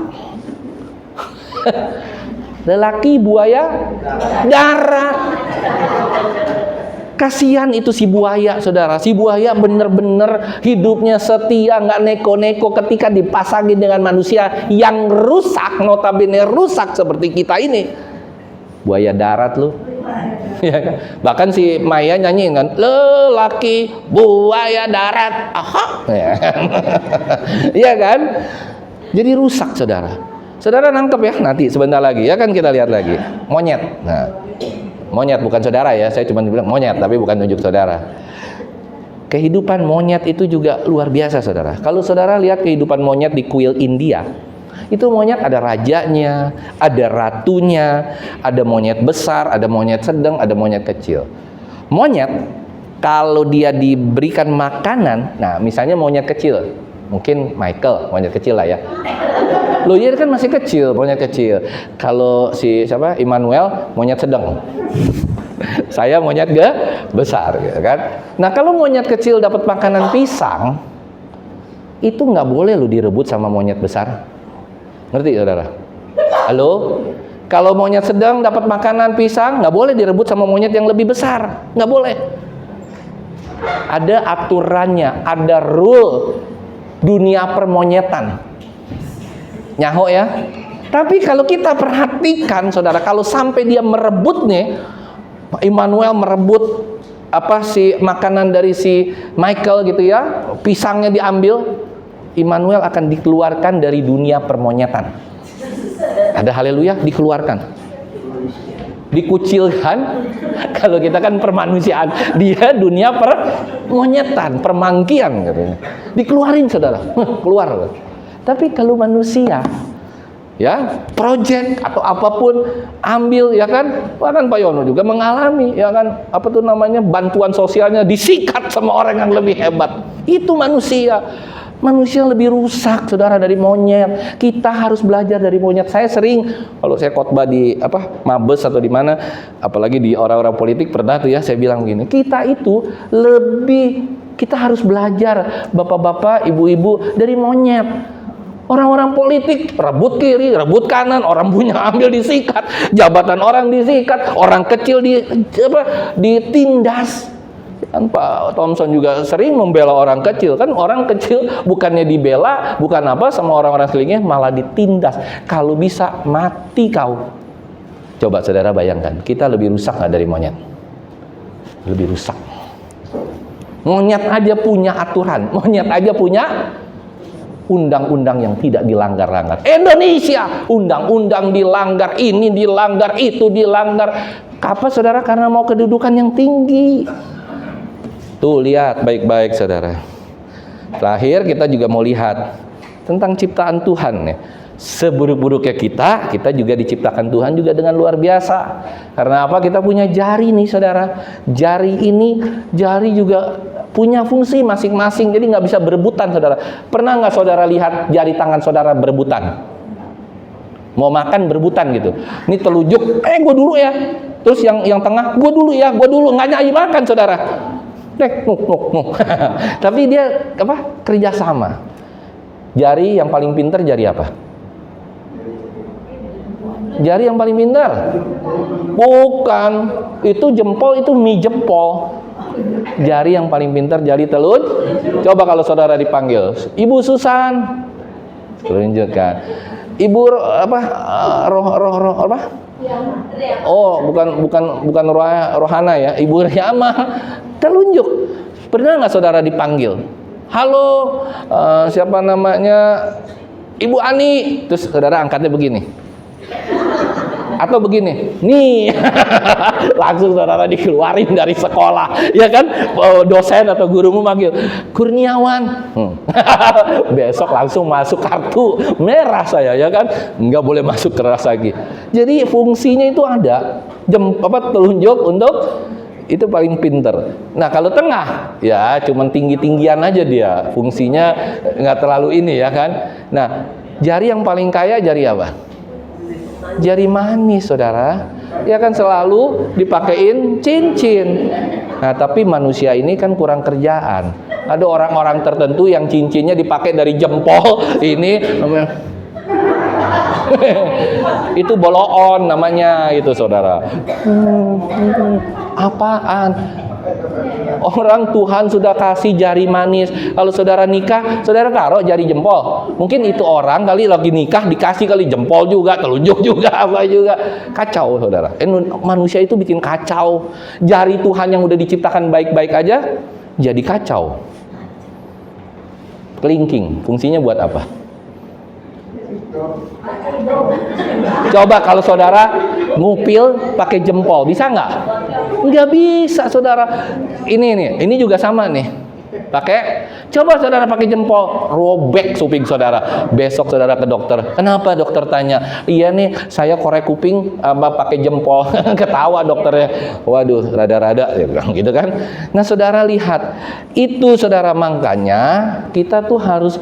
Lelaki buaya darat. Kasihan itu si buaya, saudara. Si buaya benar-benar hidupnya setia, nggak neko-neko ketika dipasangin dengan manusia yang rusak, notabene rusak seperti kita ini. Buaya darat lu. Ya kan? Bahkan si Maya nyanyiin kan, lelaki buaya darat. Aha. Ya kan? Iya kan? Jadi rusak, saudara. Saudara nangkep ya nanti sebentar lagi, ya kan kita lihat lagi. Monyet. Nah, monyet bukan saudara ya, saya cuma bilang monyet tapi bukan tunjuk saudara. Kehidupan monyet itu juga luar biasa, saudara. Kalau saudara lihat kehidupan monyet di kuil India, itu monyet ada rajanya, ada ratunya, ada monyet besar, ada monyet sedang, ada monyet kecil. Monyet kalau dia diberikan makanan, nah misalnya monyet kecil, mungkin Michael, monyet kecil lah ya. Loh, iya kan masih kecil, monyet kecil. Kalau si siapa? Immanuel, monyet sedang. Saya monyet besar, gitu kan? Nah, kalau monyet kecil dapat makanan pisang, itu nggak boleh lo direbut sama monyet besar. Ngerti, saudara? Halo? Kalau monyet sedang dapat makanan pisang, nggak boleh direbut sama monyet yang lebih besar. Nggak boleh. Ada aturannya, ada rule dunia permonyetan. Nyaho ya. Tapi kalau kita perhatikan, saudara, kalau sampai dia merebut nih, Immanuel merebut si makanan dari si Michael gitu ya, pisangnya diambil, Immanuel akan dikeluarkan dari dunia permonyetan. Ada haleluya, dikeluarkan. Dikucilkan. Kalau kita kan permanusiaan, dia dunia permonyetan, permangkian katanya. Dikeluarin, saudara. Keluar. Tapi kalau manusia, ya, project atau apapun ambil, ya kan, bahkan Pak Yono juga mengalami, ya kan, apa tuh namanya, bantuan sosialnya disikat sama orang yang lebih hebat. Itu manusia. Manusia lebih rusak, saudara, dari monyet. Kita harus belajar dari monyet. Saya sering, kalau saya khotbah di Mabes atau di mana, apalagi di orang-orang politik, pernah tuh ya, saya bilang gini, kita harus belajar, bapak-bapak, ibu-ibu, dari monyet. Orang-orang politik rebut kiri, rebut kanan, orang punya ambil disikat, jabatan orang disikat, orang kecil ditindas. Kan Pak Thompson juga sering membela orang kecil, kan orang kecil bukannya dibela, bukan apa, sama orang-orang sekelilingnya malah ditindas. Kalau bisa mati kau. Coba saudara bayangkan, kita lebih rusak nggak dari monyet? Lebih rusak. Monyet aja punya aturan, monyet aja punya undang-undang yang tidak dilanggar-langgar. Indonesia, undang-undang dilanggar, ini dilanggar, itu dilanggar. Apa, saudara? Karena mau kedudukan yang tinggi. Tuh, lihat baik-baik, saudara. Terakhir kita juga mau lihat tentang ciptaan Tuhan ya. Seburuk-buruknya kita juga diciptakan Tuhan juga dengan luar biasa. Karena apa? Kita punya jari nih, saudara. Jari juga punya fungsi masing-masing, jadi nggak bisa berebutan, saudara. Pernah nggak saudara lihat jari tangan saudara berebutan? Mau makan berebutan gitu. Ini telunjuk, gue dulu ya. Terus yang tengah, gue dulu, nggak nyai makan, saudara. Nuk. Tapi dia kerjasama. Jari yang paling pintar jari apa? Jari yang paling pintar? Bukan. Itu jempol, itu mie jempol. Jari yang paling pintar jari telunjuk. Coba kalau saudara dipanggil, Ibu Susan, tunjukkan. Ibu apa? Roh apa? Oh, bukan Rohana ya, Ibu Riama. Telunjuk. Pernah nggak saudara dipanggil? Halo, siapa namanya? Ibu Ani. Terus saudara angkatnya begini. Atau begini, nih langsung saudara dikeluarin dari sekolah, ya kan? Dosen atau gurumu manggil Kurniawan, besok langsung masuk kartu merah saya, ya kan? Nggak boleh masuk kelas lagi. Jadi fungsinya itu ada, telunjuk untuk itu paling pinter. Nah kalau tengah, ya cuman tinggi-tinggian aja dia, fungsinya nggak terlalu ini, ya kan? Nah jari yang paling kaya jari apa? Jari manis, saudara. Ya kan selalu dipakein cincin. Nah, tapi manusia ini kan kurang kerjaan. Ada orang-orang tertentu yang cincinnya dipakai dari jempol ini namanya. Itu boloon namanya itu, saudara. Apaan? Orang Tuhan sudah kasih jari manis. Kalau saudara nikah, saudara taruh jari jempol. Mungkin itu orang kali lagi nikah dikasih kali jempol juga, telunjuk juga, apa juga. Kacau, saudara. Manusia itu bikin kacau. Jari Tuhan yang udah diciptakan baik-baik aja jadi kacau. Kelingking, fungsinya buat apa? Coba kalau saudara ngupil pakai jempol, bisa nggak? Nggak bisa, saudara. Ini juga sama nih. Coba saudara pakai jempol, robek kuping saudara. Besok saudara ke dokter. Kenapa? Dokter tanya. Iya nih, saya korek kuping pakai jempol. Ketawa dokternya. Waduh, rada-rada ya bilang gitu kan. Nah, saudara lihat, itu saudara, makanya kita tuh harus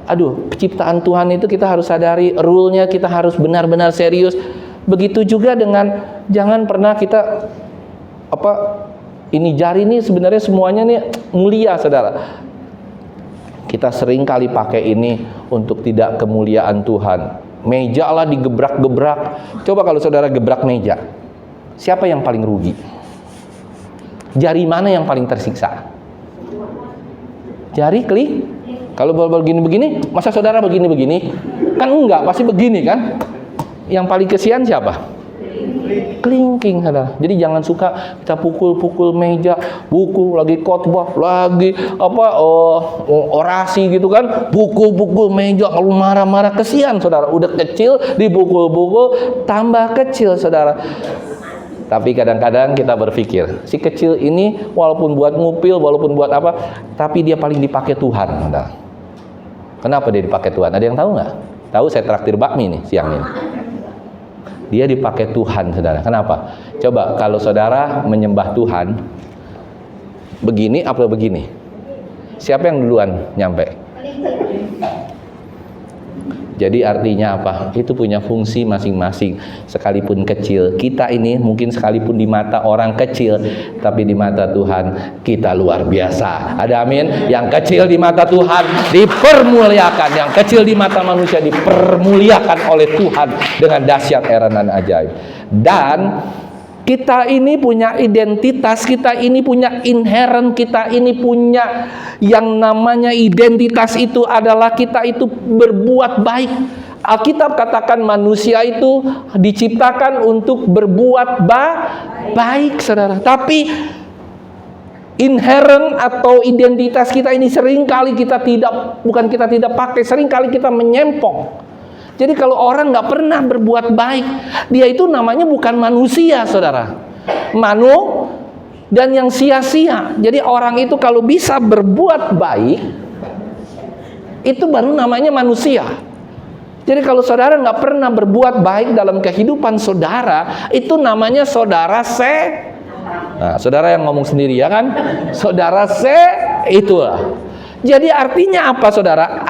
penciptaan Tuhan itu kita harus sadari, rule-nya kita harus benar-benar serius. Begitu juga dengan jangan pernah kita ini jari ini sebenarnya semuanya nih mulia, saudara. Kita sering kali pakai ini untuk tidak kemuliaan Tuhan. Meja lah digebrak-gebrak. Coba kalau saudara gebrak meja, siapa yang paling rugi? Jari mana yang paling tersiksa? Jari klik. Kalau begini-begini, masa saudara begini-begini? Kan enggak, pasti begini kan? Yang paling kesian siapa? Kelingking, saudara. Jadi jangan suka kita pukul-pukul meja, pukul lagi khotbah, lagi orasi gitu kan, pukul-pukul meja, kalau marah-marah kesian, saudara. Udah kecil dipukul-pukul, tambah kecil, saudara. Tapi kadang-kadang kita berpikir, si kecil ini walaupun buat ngupil, walaupun buat apa, tapi dia paling dipakai Tuhan, saudara. Kenapa dia dipakai Tuhan? Ada yang tahu nggak? Tahu, saya traktir bakmi nih siang ini. Dia dipakai Tuhan, saudara. Kenapa? Coba kalau saudara menyembah Tuhan, begini apa begini? Siapa yang duluan nyampe? Jadi artinya apa? Itu punya fungsi masing-masing. Sekalipun kecil, kita ini mungkin sekalipun di mata orang kecil, tapi di mata Tuhan kita luar biasa. Ada amin? Yang kecil di mata Tuhan dipermuliakan, yang kecil di mata manusia dipermuliakan oleh Tuhan dengan dahsyat, heran dan ajaib. Dan kita ini punya identitas, kita ini punya inherent, kita ini punya yang namanya identitas itu adalah kita itu berbuat baik. Alkitab katakan manusia itu diciptakan untuk berbuat baik, saudara. Tapi inherent atau identitas kita ini seringkali kita tidak pakai, seringkali kita menyempong. Jadi kalau orang nggak pernah berbuat baik, dia itu namanya bukan manusia, saudara. Dan yang sia-sia. Jadi orang itu kalau bisa berbuat baik, itu baru namanya manusia. Jadi kalau saudara nggak pernah berbuat baik dalam kehidupan saudara, itu namanya saudara Nah, saudara yang ngomong sendiri, ya kan? Saudara itulah. Jadi artinya apa, saudara?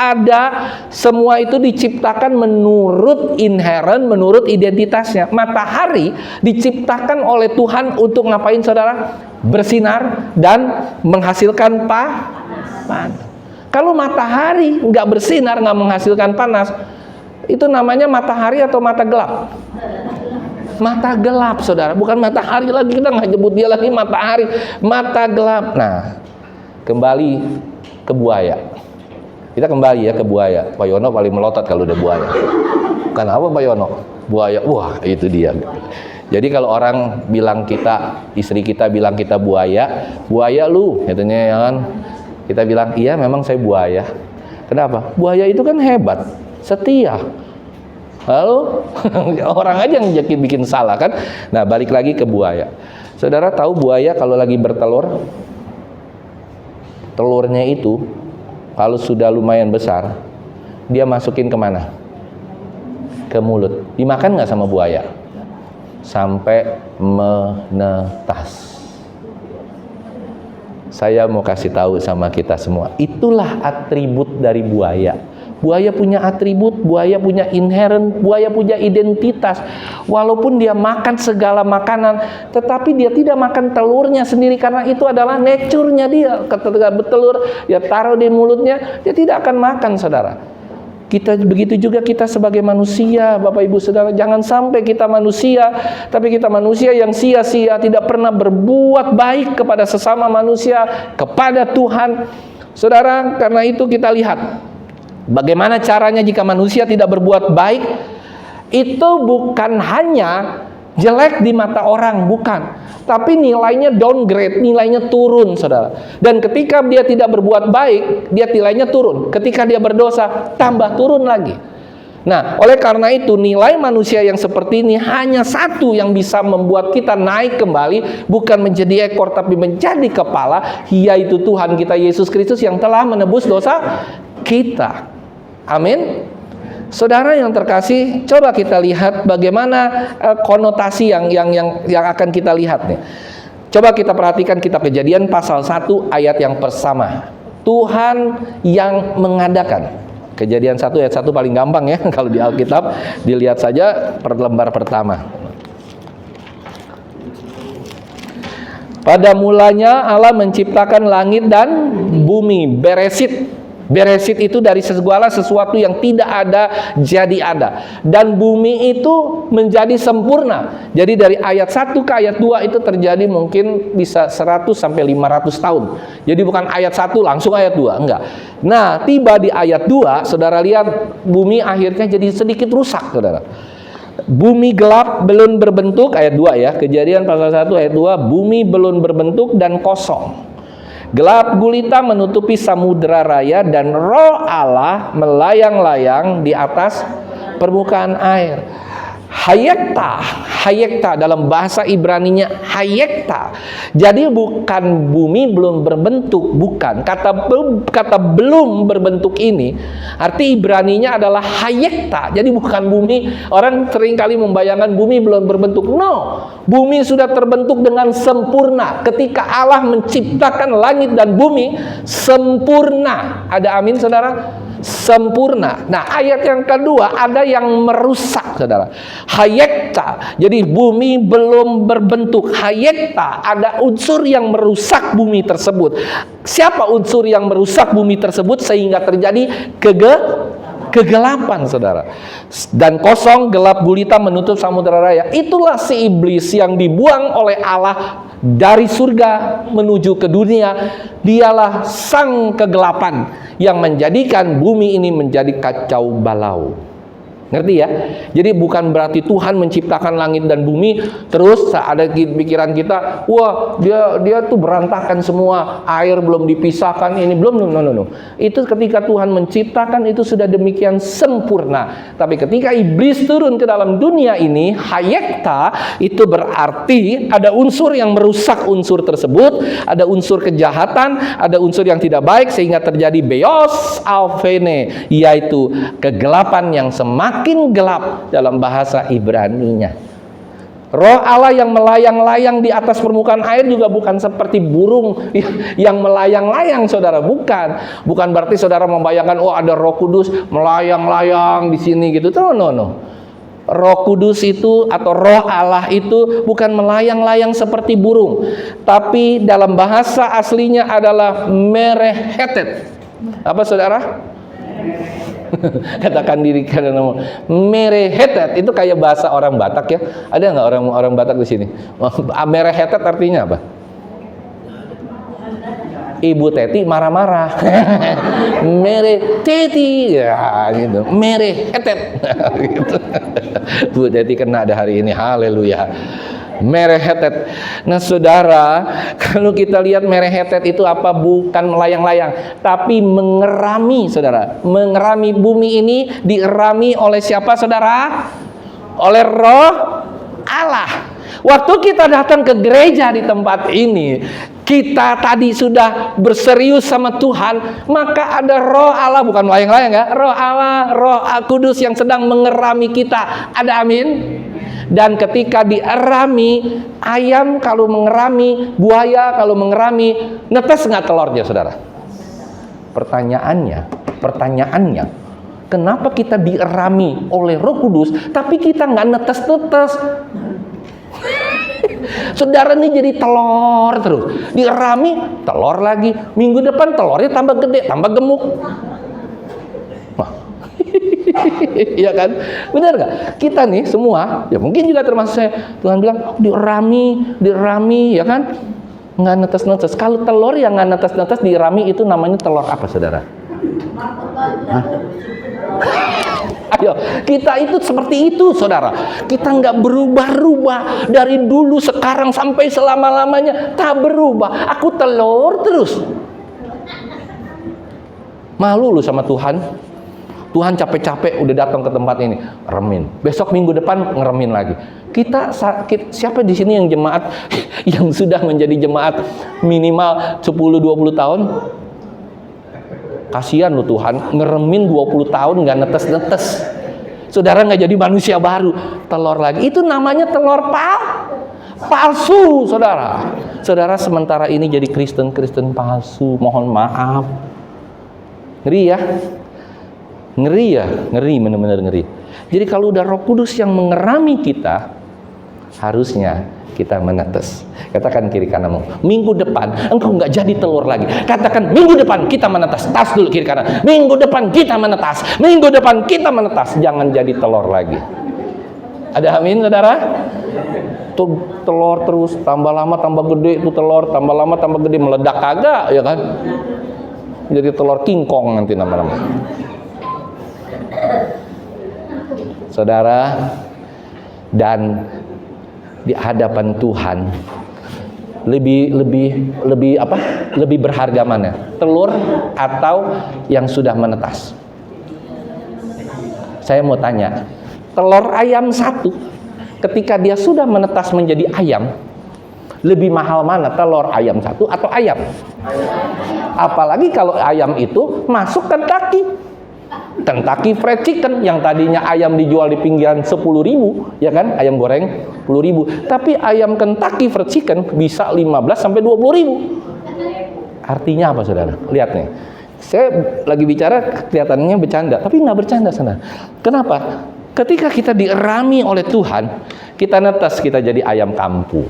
Semua itu diciptakan menurut inherent, menurut identitasnya. Matahari diciptakan oleh Tuhan untuk ngapain, saudara? Bersinar dan menghasilkan panas. Kalau matahari nggak bersinar, nggak menghasilkan panas, itu namanya matahari atau mata gelap? Mata gelap, saudara. Bukan matahari lagi, kita nggak nyebut dia lagi matahari. Mata gelap. Nah, kembali ke buaya. Kita kembali ya ke buaya. Pak Yono paling melotot kalau udah buaya. Kenapa Pak Yono? Buaya, wah itu dia. Jadi kalau orang bilang kita, istri kita bilang kita buaya lu, katanya ya kan. Kita bilang, iya memang saya buaya. Kenapa? Buaya itu kan hebat, setia. Lalu orang aja yang bikin salah kan. Nah, balik lagi ke buaya. Saudara tahu buaya kalau lagi bertelur, telurnya itu kalau sudah lumayan besar, dia masukin kemana? Ke mulut. Dimakan nggak sama buaya? Sampai menetas. Saya mau kasih tahu sama kita semua, itulah atribut dari buaya. Buaya punya atribut, buaya punya inherent, buaya punya identitas. Walaupun dia makan segala makanan, tetapi dia tidak makan telurnya sendiri karena itu adalah nature-nya dia. Ketika bertelur, dia taruh di mulutnya, dia tidak akan makan, saudara. Kita begitu juga kita sebagai manusia, Bapak Ibu Saudara, jangan sampai kita manusia, tapi kita manusia yang sia-sia, tidak pernah berbuat baik kepada sesama manusia, kepada Tuhan. Saudara, karena itu kita lihat bagaimana caranya jika manusia tidak berbuat baik. Itu bukan hanya jelek di mata orang, bukan. Tapi nilainya downgrade, nilainya turun, saudara. Dan ketika dia tidak berbuat baik, dia nilainya turun. Ketika dia berdosa, tambah turun lagi. Nah, oleh karena itu nilai manusia yang seperti ini hanya satu yang bisa membuat kita naik kembali, bukan menjadi ekor tapi menjadi kepala, yaitu Tuhan kita Yesus Kristus yang telah menebus dosa kita. Amin. Saudara yang terkasih, coba kita lihat bagaimana konotasi yang akan kita lihat nih. Coba kita perhatikan kitab Kejadian pasal 1 ayat yang pertama. Tuhan yang mengadakan. Kejadian 1 ayat 1 paling gampang ya kalau di Alkitab, dilihat saja per lembar pertama. Pada mulanya Allah menciptakan langit dan bumi, Beresit. Beresit itu dari segala sesuatu yang tidak ada jadi ada. Dan bumi itu menjadi sempurna. Jadi dari ayat 1 ke ayat 2 itu terjadi mungkin bisa 100 sampai 500 tahun. Jadi bukan ayat 1 langsung ayat 2, enggak. Nah, tiba di ayat 2, saudara lihat bumi akhirnya jadi sedikit rusak, saudara. Bumi gelap belum berbentuk, ayat 2 ya. Kejadian pasal 1 ayat 2, bumi belum berbentuk dan kosong. Gelap gulita menutupi samudera raya dan roh Allah melayang-layang di atas permukaan air. Hayekta dalam bahasa Ibraninya hayekta. Jadi bukan bumi belum berbentuk, bukan. Kata belum berbentuk ini arti Ibraninya adalah hayekta. Jadi bukan bumi. Orang seringkali membayangkan bumi belum berbentuk. No, bumi sudah terbentuk dengan sempurna. Ketika Allah menciptakan langit dan bumi sempurna. Ada amin, saudara? Sempurna. Nah, ayat yang kedua ada yang merusak, saudara. Hayekta. Jadi bumi belum berbentuk. Hayekta, ada unsur yang merusak bumi tersebut. Siapa unsur yang merusak bumi tersebut sehingga terjadi kegelapan, saudara. Dan kosong, gelap gulita menutup samudera raya. Itulah si iblis yang dibuang oleh Allah dari surga menuju ke dunia. Dialah sang kegelapan yang menjadikan bumi ini menjadi kacau balau. Ngerti ya? Jadi bukan berarti Tuhan menciptakan langit dan bumi terus ada pikiran kita, wah dia tuh berantakan semua, air belum dipisahkan, ini belum, no. Itu ketika Tuhan menciptakan itu sudah demikian sempurna. Tapi ketika iblis turun ke dalam dunia ini, hayekta, itu berarti ada unsur yang merusak unsur tersebut, ada unsur kejahatan, ada unsur yang tidak baik sehingga terjadi beos alvene, yaitu kegelapan yang semakin gelap dalam bahasa Ibraninya. Roh Allah yang melayang-layang di atas permukaan air juga bukan seperti burung yang melayang-layang, saudara. Bukan berarti saudara membayangkan, oh ada Roh Kudus melayang-layang di sini gitu. No. Roh Kudus itu atau Roh Allah itu bukan melayang-layang seperti burung, tapi dalam bahasa aslinya adalah merehetet. Apa, saudara? Katakan diri kalian merehetet, itu kayak bahasa orang Batak ya. Ada nggak orang Batak di sini? Merehetet artinya apa? Ibu Teti marah-marah. Mere Teti ya gitu. Mere Hetet. Gitu. Bu Teti kena ada hari ini. Haleluya. Mere Hetet. Nah, saudara, kalau kita lihat mere Hetet itu apa? Bukan melayang-layang, tapi mengerami, saudara. Mengerami bumi ini dierami oleh siapa, saudara? Oleh Roh Allah. Waktu kita datang ke gereja di tempat ini, kita tadi sudah berserius sama Tuhan, maka ada Roh Allah, bukan melayang-layang ya, Roh Allah, Roh Kudus yang sedang mengerami kita. Ada amin? Dan ketika dierami, ayam kalau mengerami, buaya kalau mengerami, netes nggak telurnya, saudara? Pertanyaannya, kenapa kita dierami oleh Roh Kudus, tapi kita nggak netes-netes? Saudara, ini jadi telur terus, dierami, telur lagi. Minggu depan telurnya tambah gede, tambah gemuk. Iya kan? Benar nggak? Kita nih semua, ya mungkin juga termasuk saya. Tuhan bilang dirami, ya kan? Nggak netes-netes. Kalau telur yang nggak netes-netes dirami itu namanya telur apa, saudara? Hah? Ayo, kita itu seperti itu, saudara. Kita nggak berubah-ubah dari dulu, sekarang sampai selama-lamanya. Tak berubah. Aku telur terus. Malu lu sama Tuhan. Tuhan capek-capek udah datang ke tempat ini, remin. Besok minggu depan ngeremin lagi. Kita siapa di sini yang jemaat yang sudah menjadi jemaat minimal 10-20 tahun? Kasihan lu Tuhan, ngeremin 20 tahun nggak netes-netes. Saudara nggak jadi manusia baru, telur lagi. Itu namanya telur palsu, saudara. Saudara sementara ini jadi Kristen palsu. Mohon maaf. Ngeri ya. Ngeri, benar-benar ngeri. Jadi kalau udah Roh Kudus yang mengerami kita, harusnya kita menetes. Katakan kiri kananmu, minggu depan engkau nggak jadi telur lagi. Katakan, minggu depan kita menetas. Tas dulu kiri kanan. Minggu depan kita menetas. Minggu depan kita menetas. Jangan jadi telur lagi. Ada amin, saudara? Tuh telur terus, tambah lama tambah gede itu telur, tambah lama tambah gede, meledak kagak, ya kan? Jadi telur kingkong nanti nama-nama. Saudara, dan di hadapan Tuhan lebih berharga mana? Telur atau yang sudah menetas? Saya mau tanya, telur ayam satu ketika dia sudah menetas menjadi ayam, lebih mahal mana, telur ayam satu atau ayam? Apalagi kalau ayam itu masuk Kentucky Fried Chicken, yang tadinya ayam dijual di pinggiran 10.000, ya kan, ayam goreng 10.000, tapi ayam Kentucky Fried Chicken bisa 15 sampai 20.000. Artinya apa, saudara? Lihat nih, saya lagi bicara kelihatannya bercanda, tapi nggak bercanda, saudara. Kenapa? Ketika kita dierami oleh Tuhan, kita netes, kita jadi ayam kampung.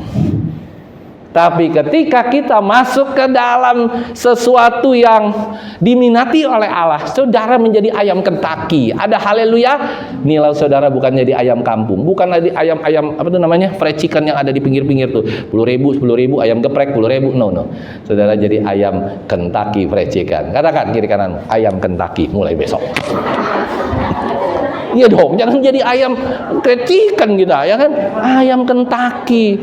Tapi ketika kita masuk ke dalam sesuatu yang diminati oleh Allah, saudara menjadi ayam Kentucky. Ada haleluya. Nilai saudara bukan jadi ayam kampung, bukan lagi ayam apa tuh namanya, fried chicken yang ada di pinggir-pinggir tuh, 10.000, ayam geprek 10.000. No. Saudara jadi ayam Kentucky Fried Chicken. Katakan kiri kanan, ayam Kentucky mulai besok. Iya dong, jangan jadi ayam fried chicken kita, ya kan? Ayam Kentucky.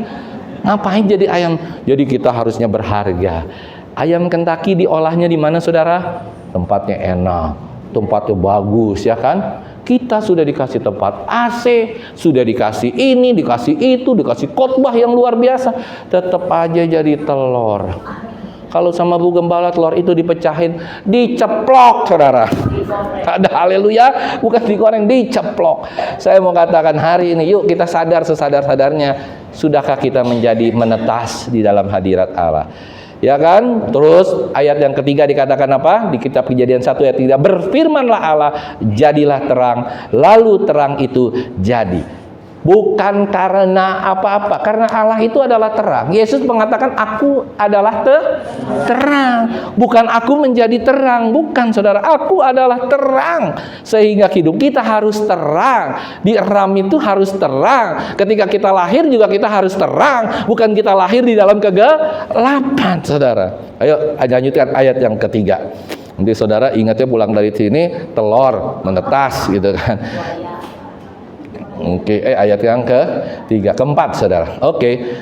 Ngapain jadi ayam? Jadi kita harusnya berharga. Ayam Kentucky diolahnya di mana, saudara? Tempatnya enak, tempatnya bagus, ya kan? Kita sudah dikasih tempat AC, sudah dikasih ini, dikasih itu, dikasih khotbah yang luar biasa, tetap aja jadi telur. Kalau sama Bu Gembala telur itu dipecahin, diceplok, saudara. Ada haleluya, bukan digoreng, diceplok. Saya mau katakan hari ini, yuk kita sadar sesadar-sadarnya. Sudahkah kita menjadi menetas di dalam hadirat Allah? Ya kan? Terus ayat yang ketiga dikatakan apa? Di kitab Kejadian 1 ayat 3, berfirmanlah Allah, jadilah terang, lalu terang itu jadi. Bukan karena apa-apa, karena Allah itu adalah terang. Yesus mengatakan, aku adalah terang. Bukan aku menjadi terang, bukan saudara. Aku adalah terang. Sehingga hidup kita harus terang. Di Ram itu harus terang. Ketika kita lahir juga kita harus terang. Bukan kita lahir di dalam kegelapan, saudara. Ayo lanjutkan ayat yang ketiga. Nanti saudara ingatnya pulang dari sini, telur menetas gitu kan. Oke, ayat yang keempat, saudara. Oke.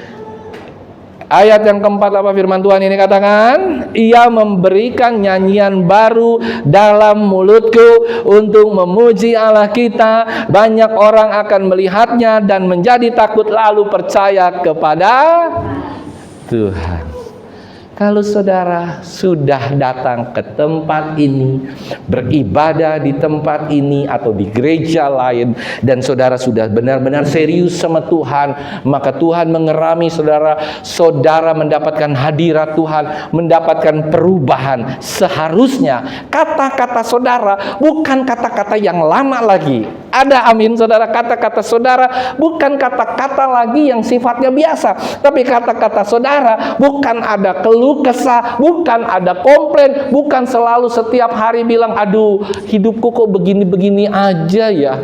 Ayat yang keempat apa firman Tuhan ini katakan? Ia memberikan nyanyian baru dalam mulutku untuk memuji Allah kita. Banyak orang akan melihatnya dan menjadi takut lalu percaya kepada Tuhan. Kalau saudara sudah datang ke tempat ini, beribadah di tempat ini atau di gereja lain, dan saudara sudah benar-benar serius sama Tuhan, maka Tuhan mengerami saudara. Saudara mendapatkan hadirat Tuhan, mendapatkan perubahan. Seharusnya kata-kata saudara bukan kata-kata yang lama lagi. Ada amin saudara, kata-kata saudara bukan kata-kata lagi yang sifatnya biasa, tapi kata-kata saudara bukan ada keluh kesah, bukan ada komplain, bukan selalu setiap hari bilang, aduh hidupku kok begini-begini aja ya.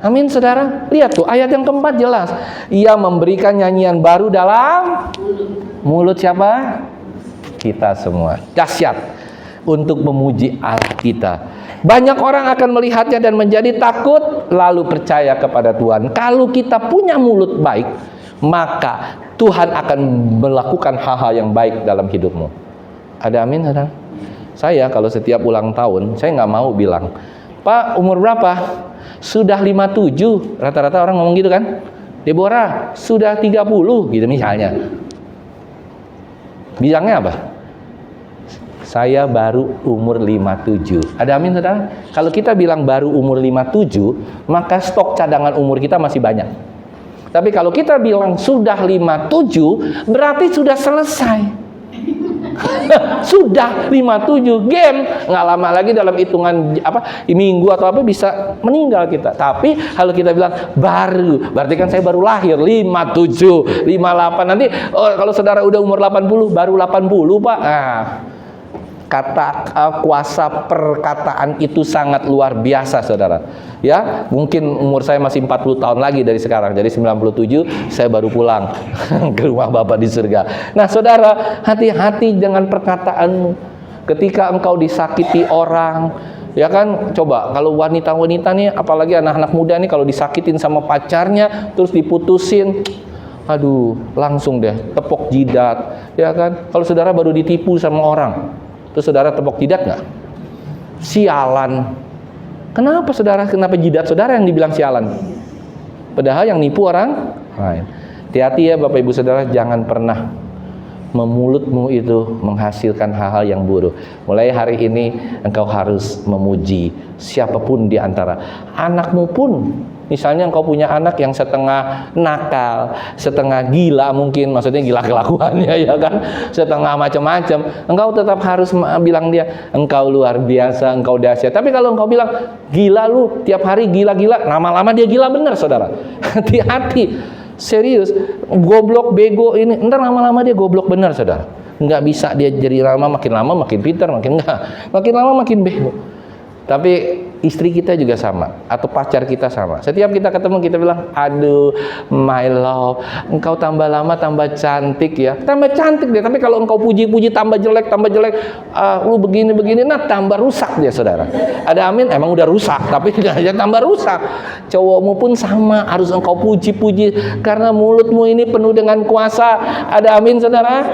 Amin saudara. Lihat tuh ayat yang keempat jelas. Ia memberikan nyanyian baru dalam mulut siapa? Kita semua. Dahsyat untuk memuji Allah kita. Banyak orang akan melihatnya dan menjadi takut lalu percaya kepada Tuhan. Kalau kita punya mulut baik, maka Tuhan akan melakukan hal-hal yang baik dalam hidupmu. Ada amin saudara? Saya kalau setiap ulang tahun, saya nggak mau bilang, Pak umur berapa? Sudah 57. Rata-rata orang ngomong gitu kan. Deborah sudah 30 gitu misalnya. Bilangnya apa? Saya baru umur 57. Ada amin saudara? Kalau kita bilang baru umur 57, maka stok cadangan umur kita masih banyak. Tapi kalau kita bilang sudah 57, berarti sudah selesai. Sudah 57, game. Nggak lama lagi dalam hitungan minggu atau apa bisa meninggal kita. Tapi kalau kita bilang baru, berarti kan saya baru lahir 57, 58. Nanti kalau saudara udah umur 80, baru 80 Pak. Nah, kuasa perkataan itu sangat luar biasa saudara. Ya, mungkin umur saya masih 40 tahun lagi dari sekarang. Jadi 97 saya baru pulang ke rumah Bapa di surga. Nah saudara, hati-hati dengan perkataanmu. Ketika engkau disakiti orang, ya kan, coba kalau wanita-wanita nih, apalagi anak-anak muda nih, kalau disakitin sama pacarnya terus diputusin, aduh langsung deh tepok jidat, ya kan. Kalau saudara baru ditipu sama orang, terus saudara tepok jidat nggak? Sialan. Kenapa saudara? Kenapa jidat saudara yang dibilang sialan? Padahal yang nipu orang lain. Hati-hati ya Bapak Ibu Saudara, jangan pernah memulutmu itu menghasilkan hal-hal yang buruk. Mulai hari ini engkau harus memuji siapapun di antara anakmu pun. Misalnya engkau punya anak yang setengah nakal, setengah gila mungkin, maksudnya gila kelakuannya ya kan, setengah macam-macam, engkau tetap harus bilang dia, engkau luar biasa, engkau dahsyat. Tapi kalau engkau bilang, gila lu, tiap hari gila-gila, lama-lama dia gila benar saudara. Hati-hati, serius, goblok, bego ini, ntar lama-lama dia goblok benar saudara. Nggak bisa dia jadi lama makin pintar, makin enggak, makin lama makin bego. Tapi istri kita juga sama, atau pacar kita sama. Setiap kita ketemu kita bilang, aduh my love, engkau tambah lama tambah cantik ya. Tambah cantik deh, tapi kalau engkau puji-puji tambah jelek, lu begini-begini, nah tambah rusak dia saudara. Ada amin? Emang udah rusak, tapi jangan tambah rusak. Cowokmu pun sama, harus engkau puji-puji, karena mulutmu ini penuh dengan kuasa. Ada amin saudara?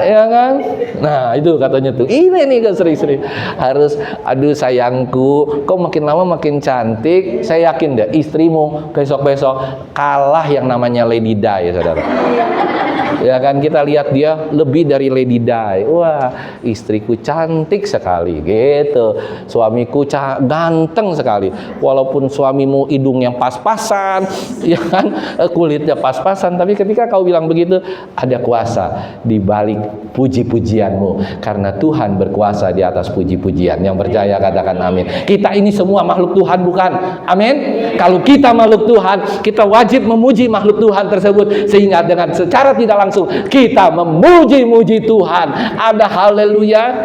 Ya kan? Nah itu katanya tuh, ini nih kan sering-sering harus, aduh sayangku, kau makin lama makin cantik. Saya yakin deh istrimu besok-besok kalah yang namanya Lady Di ya saudara. Ya kan, kita lihat dia lebih dari Lady Di. Wah, istriku cantik sekali gitu. Suamiku ganteng sekali. Walaupun suamimu hidung yang pas-pasan, ya kan, kulitnya pas-pasan, tapi ketika kau bilang begitu, ada kuasa di balik puji-pujianmu, karena Tuhan berkuasa di atas puji-pujian. Yang percaya katakan amin. Kita ini semua makhluk Tuhan bukan? Amin. kalau kita makhluk Tuhan, kita wajib memuji makhluk Tuhan tersebut, sehingga dengan secara tidak langsung kita memuji-muji Tuhan. Ada haleluya.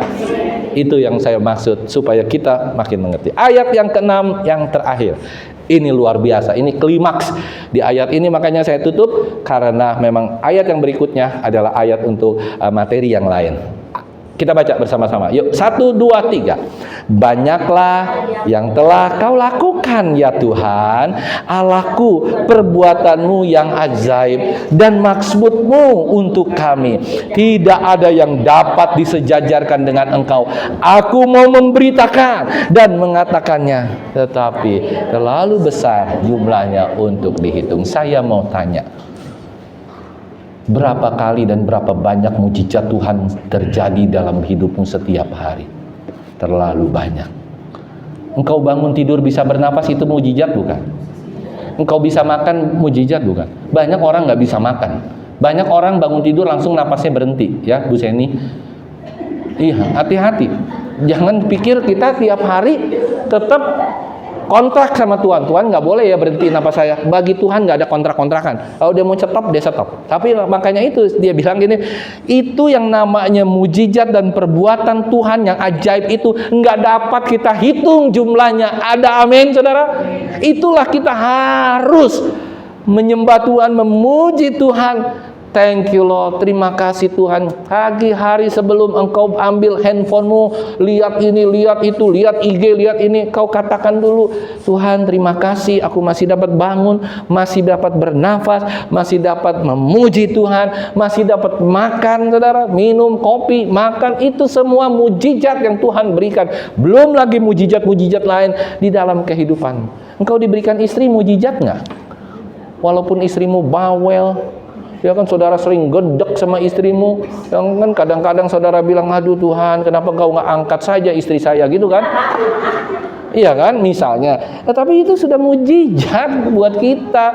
Itu yang saya maksud, supaya kita makin mengerti. Ayat yang ke-6 yang terakhir. Ini luar biasa, ini klimaks di ayat ini, makanya saya tutup karena memang ayat yang berikutnya adalah ayat untuk materi yang lain. Kita baca bersama-sama. Yuk, 1, 2, 3. Banyaklah yang telah kau lakukan ya Tuhan, Allahku, perbuatanmu yang ajaib dan maksudmu untuk kami. Tidak ada yang dapat disejajarkan dengan engkau. Aku mau memberitakan dan mengatakannya, tetapi terlalu besar jumlahnya untuk dihitung. Saya mau tanya, berapa kali dan berapa banyak mujizat Tuhan terjadi dalam hidupmu setiap hari? Terlalu banyak. Engkau bangun tidur bisa bernapas, itu mujizat bukan? Engkau bisa makan, mujizat bukan? Banyak orang nggak bisa makan. Banyak orang bangun tidur langsung napasnya berhenti, ya Bu Seni. Iya, hati-hati. Jangan pikir kita tiap hari tetap kontrak sama Tuhan. Tuhan nggak boleh ya berhenti napas saya. Bagi Tuhan nggak ada kontrak-kontrakan. Kalau dia mau stop, dia stop. Tapi makanya itu dia bilang gini, itu yang namanya mujizat dan perbuatan Tuhan yang ajaib itu nggak dapat kita hitung jumlahnya. Ada amin, saudara? Itulah kita harus menyembah Tuhan, memuji Tuhan. Thank you Lord, terima kasih Tuhan. Pagi hari sebelum engkau ambil handphonemu, lihat ini, lihat itu, lihat IG, lihat ini, kau katakan dulu, Tuhan terima kasih, aku masih dapat bangun, masih dapat bernafas, masih dapat memuji Tuhan, masih dapat makan, saudara, minum kopi, makan, itu semua mujizat yang Tuhan berikan. Belum lagi mujizat-mujizat lain di dalam kehidupan. Engkau diberikan istri, mujizat nggak? Walaupun istrimu bawel, ya kan, saudara sering gedek sama istrimu, yang kan kadang-kadang saudara bilang, aduh Tuhan, kenapa kau nggak angkat saja istri saya, gitu kan? Iya kan, misalnya. Tapi itu sudah mujizat buat kita.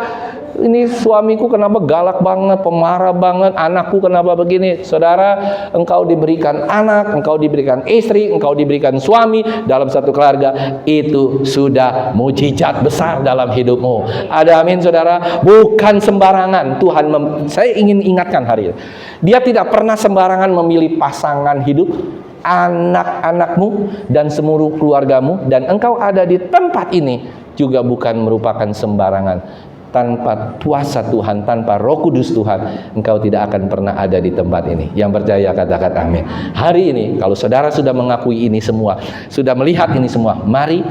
Ini suamiku kenapa galak banget, pemarah banget, anakku kenapa begini. Saudara, engkau diberikan anak, engkau diberikan istri, engkau diberikan suami dalam satu keluarga, itu sudah mujizat besar dalam hidupmu. Ada amin, saudara? Bukan sembarangan Tuhan. Saya ingin ingatkan hari ini, Dia tidak pernah sembarangan memilih pasangan hidup, anak-anakmu dan seluruh keluargamu, dan engkau ada di tempat ini juga bukan merupakan sembarangan. Tanpa kuasa Tuhan, tanpa Roh Kudus Tuhan, engkau tidak akan pernah ada di tempat ini. Yang percaya katakan amin. Hari ini kalau saudara sudah mengakui ini semua, sudah melihat ini semua, mari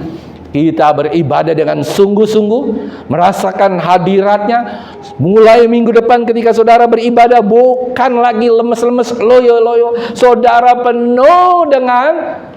kita beribadah dengan sungguh-sungguh, merasakan hadiratnya. Mulai minggu depan ketika saudara beribadah, bukan lagi lemes-lemes, loyo-loyo. Saudara penuh dengan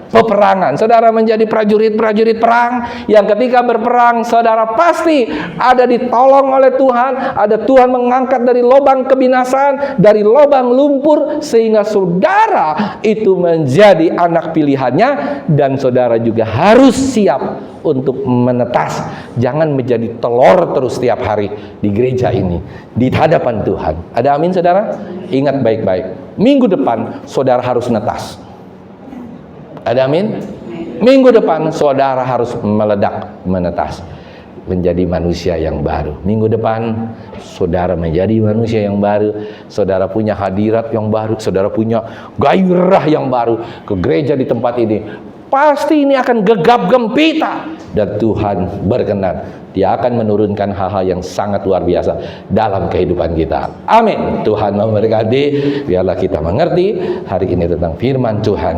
peperangan. Saudara menjadi prajurit-prajurit perang yang ketika berperang, saudara pasti ada ditolong oleh Tuhan. Ada Tuhan mengangkat dari lubang kebinasaan, dari lubang lumpur, sehingga saudara itu menjadi anak pilihannya. Dan saudara juga harus siap untuk menetas. Jangan menjadi telur terus setiap hari di gereja ini, di hadapan Tuhan. Ada amin, saudara? Ingat baik-baik, minggu depan saudara harus netas. Ada amin? Minggu depan saudara harus meledak, menetas, menjadi manusia yang baru. Minggu depan saudara menjadi manusia yang baru. Saudara punya hadirat yang baru. Saudara punya gairah yang baru ke gereja di tempat ini. Pasti ini akan gegap gempita, dan Tuhan berkenan. Dia akan menurunkan hal-hal yang sangat luar biasa dalam kehidupan kita. Amin. Tuhan memberkati. Biarlah kita mengerti hari ini tentang firman Tuhan.